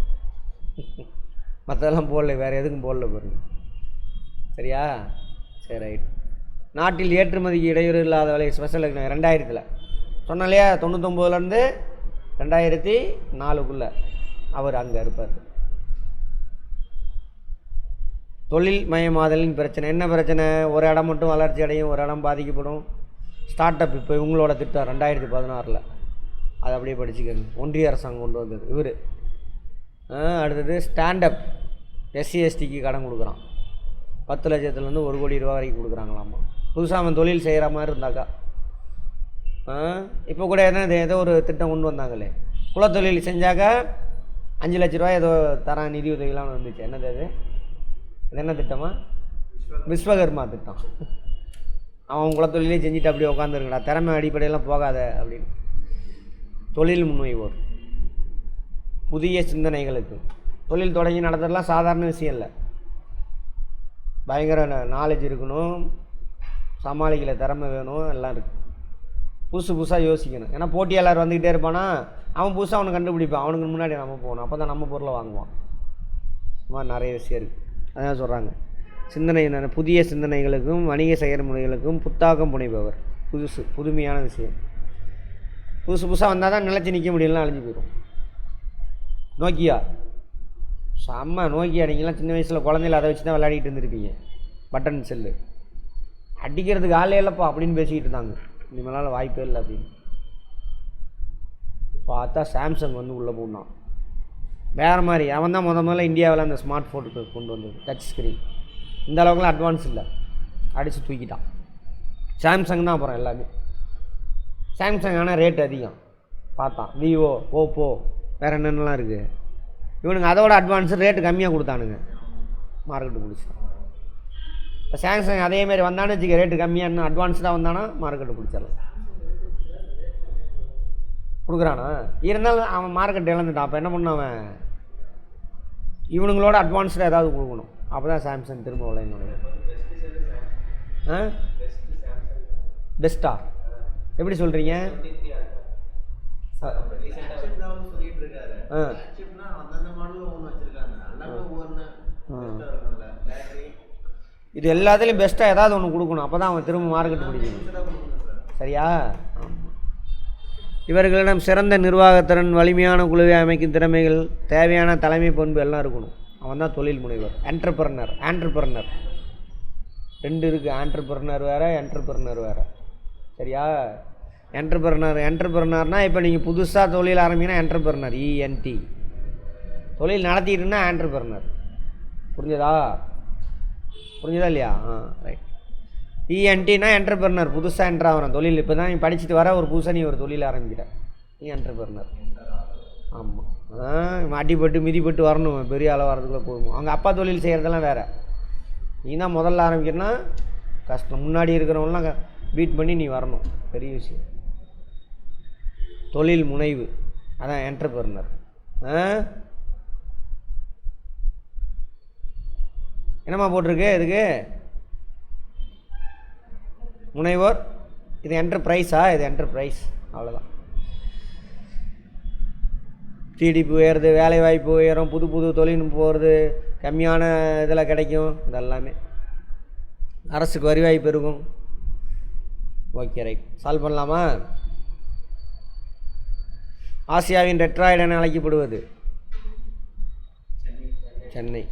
A: மற்றதெல்லாம் போடல, வேறு எதுக்கும் போடல பாருங்க. சரியா? சரி, ரைட். நாட்டில் ஏற்றுமதிக்கு இடையூறு இல்லாத வேலை ஸ்பெஷல் 2000 சொன்னேன் இல்லையா? 99லேருந்து 2004க்குள்ளே அவர் அங்கே இருப்பார். தொழில் மயமாதலின் பிரச்சனை என்ன பிரச்சனை? ஒரு இடம் மட்டும் வளர்ச்சி அடையும், ஒரு இடம் பாதிக்கப்படும். ஸ்டார்ட் அப் இப்போ இவங்களோட திட்டம் 2016 அதை அப்படியே படிச்சுக்கோங்க. ஒன்றிய அரசாங்கம் கொண்டு வந்தது இவர். அடுத்தது ஸ்டாண்டப், எஸ்சி எஸ்டிக்கு கடன் கொடுக்குறான். 10 லட்சத்துலேருந்து 1 கோடி ரூபா வரைக்கும் கொடுக்குறாங்களாமா. புதுசாக அவன் தொழில் செய்கிற மாதிரி இருந்தாக்கா. இப்போ கூட ஏதோ ஒரு திட்டம் கொண்டு வந்தாங்களே, குலத்தொழில் செஞ்சாக்கா 5 லட்ச ரூபா ஏதோ தரான், நிதி உதவிலாம் வந்துச்சு. என்னது அது? என்ன திட்டமா? விஸ்வகர்மா திட்டம். அவன் குலத்தொழிலே செஞ்சுட்டு அப்படியே உட்காந்துருங்கடா, திறமை அடிப்படையெல்லாம் போகாத அப்படின்னு. தொழில் முன்வைவோர், புதிய சிந்தனைகளுக்கு. தொழில் தொடங்கி நடத்துறதுலாம் சாதாரண விஷயம் இல்லை. பயங்கர நாலேஜ் இருக்கணும், சமாளிக்கல திறமை வேணும், எல்லாம் இருக்குது. புதுசாக யோசிக்கணும். ஏன்னா போட்டியாளர் வந்துக்கிட்டே இருப்பானா, அவன் புதுசாக அவனை கண்டுபிடிப்பான். அவனுக்கு முன்னாடி நம்ம போகணும், அப்போ தான் நம்ம பொருளை வாங்குவான். இந்த மாதிரி நிறைய விஷயம் இருக்குது. அதான் சொல்கிறாங்க, சிந்தனை புதிய சிந்தனைகளுக்கும் வணிக செயல்முறைகளுக்கும் புத்தாக்கம் புனைபவர். புதுமையான விஷயம். புதுசாக வந்தால் தான் நிலச்சி நிற்க முடியலாம், அழிஞ்சு போயிடும். நோக்கியா செம்ம நோக்கியா. நீங்களாம் சின்ன வயசில் குழந்தையில அதை வச்சு தான் விளையாடிட்டு இருந்திருப்பீங்க. பட்டன் செல்லு அடிக்கிறதுக்கு ஆளே இல்லைப்பா அப்படின்னு பேசிக்கிட்டு இருந்தாங்க. இனிமேலால் வாய்ப்பே இல்லை அப்படின்னு பார்த்தா சாம்சங் வந்து உள்ளே போனான். வேறு மாதிரி அவன் தான் முதல்ல இந்தியாவில் அந்த ஸ்மார்ட் ஃபோனுக்கு கொண்டு வந்தது, டச் ஸ்க்ரீன். இந்த அளவுக்குலாம் அட்வான்ஸ் இல்லை, அடித்து தூக்கிட்டான். சாம்சங் தான் அப்புறம் எல்லாமே. சாம்சங் ஆனால் ரேட் அதிகம் பார்த்தான். விவோ, ஓப்போ, வேறு என்னென்னலாம் இருக்குது. இவனுங்க அதோட அட்வான்ஸு ரேட்டு கம்மியாக கொடுத்தானுங்க, மார்க்கெட்டு பிடிச்சிட்டான். இப்போ சாம்சங் அதேமாரி வந்தானு வச்சுக்க, ரேட்டு கம்மியாக இன்னும் அட்வான்ஸ்டாக வந்தானா மார்க்கெட்டு பிடிச்சிடலாம். கொடுக்குறானா? இருந்தாலும் அவன் மார்க்கெட் இழந்துட்டான். அப்போ என்ன பண்ண அவன்? இவனுங்களோட அட்வான்ஸ்டாக ஏதாவது கொடுக்கணும், அப்போ தான் சாம்சங் திரும்ப விளையாடணும். பெஸ்ட்டா எப்படி சொல்கிறீங்க? இது எல்லாத்துலேயும் பெஸ்ட்டாக ஏதாவது ஒன்று கொடுக்கணும், அப்போ தான் அவன் திரும்ப மார்க்கெட்டு பிடிக்கணும். சரியா? இவர்களிடம் சிறந்த நிர்வாகத்திறன், வலிமையான குழுவை அமைக்கும் திறமைகள், தேவையான தலைமை பண்பு எல்லாம் இருக்கணும். அவன் தான் தொழில் முனைவர். என்டர்பிரனர் 2 இருக்குது. ஆண்டர்பிரனர் வேறு, என்டர்பிரனர் வேறு. சரியா? என்டர்பிரனர்னால் இப்போ நீங்கள் புதுசாக தொழில் ஆரம்பிங்கன்னா என்டர்பிரனர், இஎன்டி. தொழில் நடத்திட்டுன்னா ஆண்டர்பிரனர். புரிஞ்சதா இல்லையா? ரைட். இஎன்டினா என்டர்பிரனர், புதுசாக என்ட்ரு ஆகிறோம் தொழில். இப்போ தான் நீ படிச்சுட்டு வர ஒரு புதுசாக நீ ஒரு தொழில் ஆரம்பிக்கிற, நீ என்டர்பிரனர். ஆமாம், அடிப்பட்டு மிதிப்பட்டு வரணும், பெரிய அளவு வரதுக்குள்ளே போதும். அவங்க அப்பா தொழில் செய்கிறதெல்லாம் வேறு. நீ தான் முதல்ல ஆரம்பிக்கிறனா கஷ்டம். முன்னாடி இருக்கிறவங்களாம் பீட் பண்ணி நீ வரணும், பெரிய விஷயம். தொழில் முனைவு, அதான் என்டர்பிரனர். என்னம்மா போட்டிருக்கு இதுக்கு? முனைவோர். இது என்டர்பிரைஸா? இது என்டர்பிரைஸ், அவ்வளோதான். டிடிபி உயருது, வேலைவாய்ப்பு உயரும், புது புது தொழில்நுட்பம் வருது, கம்மியான இதில் கிடைக்கும், இதெல்லாமே. அரசுக்கு வரி வாய்ப்பு இருக்கும். Okay, right. சால்வ் பண்ணலாமா? ஆசியாவின் டெட்ராய்டு என அழைக்கப்படுவது சென்னை.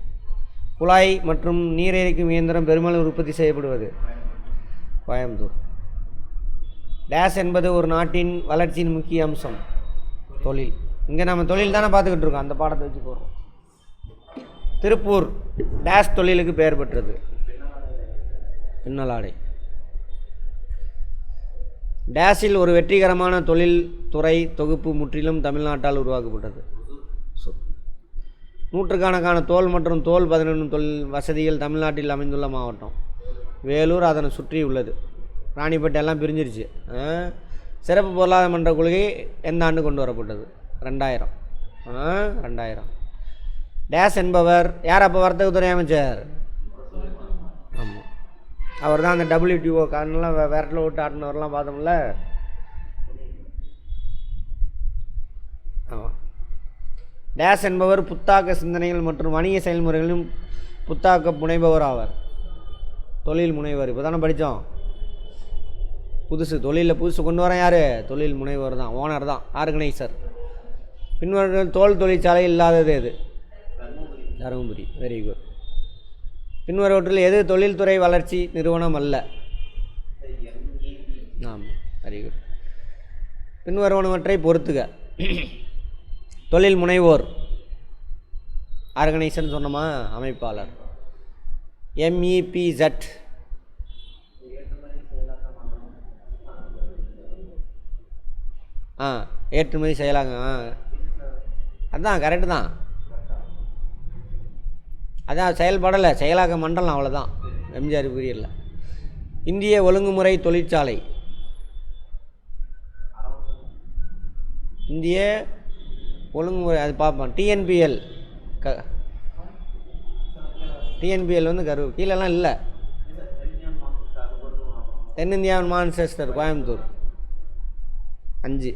A: குழாய் மற்றும் நீரெரிக்கும் இயந்திரம் பெருமளவு உற்பத்தி செய்யப்படுவது கோயம்புத்தூர். டேஸ் என்பது ஒரு நாட்டின் வளர்ச்சியின் முக்கிய அம்சம். தொழில். இங்கே நம்ம தொழில் தானே பார்த்துக்கிட்டு இருக்கோம், அந்த பாடத்தை வச்சு போடுறோம். திருப்பூர் டேஸ் தொழிலுக்கு பெயர் பெற்றது. பின்னலாடை. டேஸில் ஒரு வெற்றிகரமான தொழில்துறை தொகுப்பு முற்றிலும் தமிழ்நாட்டால் உருவாக்கப்பட்டது. நூற்றுக்கணக்கான தோல் மற்றும் தோல் பதனிடும் தொழில் வசதிகள் தமிழ்நாட்டில் அமைந்துள்ள மாவட்டம் வேலூர், அதனை சுற்றி உள்ளது. ராணிப்பேட்டை எல்லாம் பிரிஞ்சிருச்சு. சிறப்பு பொருளாதார மன்ற கொள்கை எந்த ஆண்டு கொண்டு வரப்பட்டது? 2000. 2000. டேஸ் என்பவர் யார்? அப்போ வர்த்தகத்துறை அமைச்சர். ஆமாம், அவர் தான் அந்த WTO காரணம்லாம் விரட்டில் விட்டு ஆட்டினவரெலாம் பார்த்தோம்ல. ஆமாம். டேஸ் என்பவர் புத்தாக்க சிந்தனைகள் மற்றும் வணிக செயல்முறைகளிலும் புத்தாக்க முனைபவர் ஆவார். தொழில் முனைவர். இப்போ தானே படித்தோம். புதுசு தொழிலில் புதுசு கொண்டு வரேன் யார்? தொழில் முனைவர் தான், ஓனர் தான், ஆர்கனைசர். பின்வரும் தோல் தொழிற்சாலை இல்லாதது எது? தருமபுரி. Very good. பின்வருவற்றில் எது தொழில்துறை வளர்ச்சி நிறுவனம் அல்ல? ஆமாம், வெரி குட். பின்வருவனவற்றை பொறுத்துக. தொழில் முனைவோர் ஆர்கனைசர்னு சொன்னோமா? அமைப்பாளர். MEPZ. ஏற்றுமதி செயலாங்க. அதுதான் கரெக்டு தான். அதான் செயல்படலை, செயலாக்க மண்டலம், அவ்வளோதான். எம்ஜிஆர் பீரியடில். இந்திய ஒழுங்குமுறை தொழிற்சாலை. இந்திய ஒழுங்குமுறை, அது பார்ப்போம். TNPL. TNPL வந்து கரூர் கீழெல்லாம் இல்லை. தென்னிந்தியாவின் மான்செஸ்டர் கோயம்புத்தூர். 5.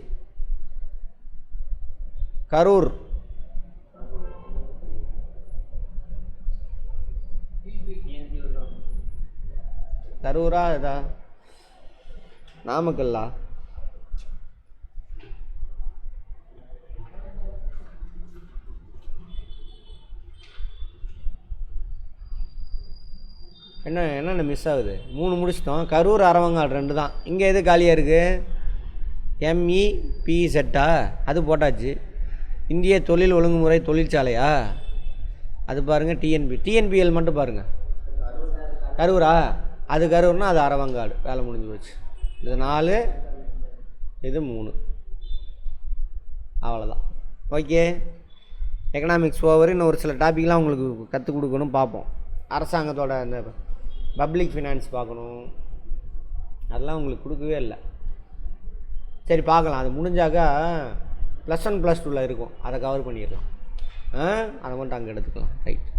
A: கரூர். கரூரா இதா நாமக்கல்லா? என்னென்ன மிஸ் ஆகுது? 3 முடிச்சிட்டோம். கரூர், அரவங்காடு 2 தான். இங்கே எது காலியாக இருக்குது? MEPZ. அது போட்டாச்சு. இந்திய தொழில் ஒழுங்குமுறை தொழிற்சாலையா? அது பாருங்கள். TNPL மட்டும் பாருங்கள். கரூரா? அது கரூர்னா அது அரவங்காடு. வேலை முடிஞ்சு போச்சு. இது 4, இது 3. அவ்வளோதான். Okay, economics over. இன்னும் ஒரு சில டாப்பிக்லாம் உங்களுக்கு கற்றுக் கொடுக்கணும், பார்ப்போம். அரசாங்கத்தோட அந்த பப்ளிக் ஃபினான்ஸ் பார்க்கணும், அதெல்லாம் உங்களுக்கு கொடுக்கவே இல்லை. சரி, பார்க்கலாம். அது முடிஞ்சாக்கா +1 +2 இருக்கும், அதை கவர் பண்ணிடலாம். அதை மட்டும் அங்கே எடுத்துக்கலாம். ரைட்.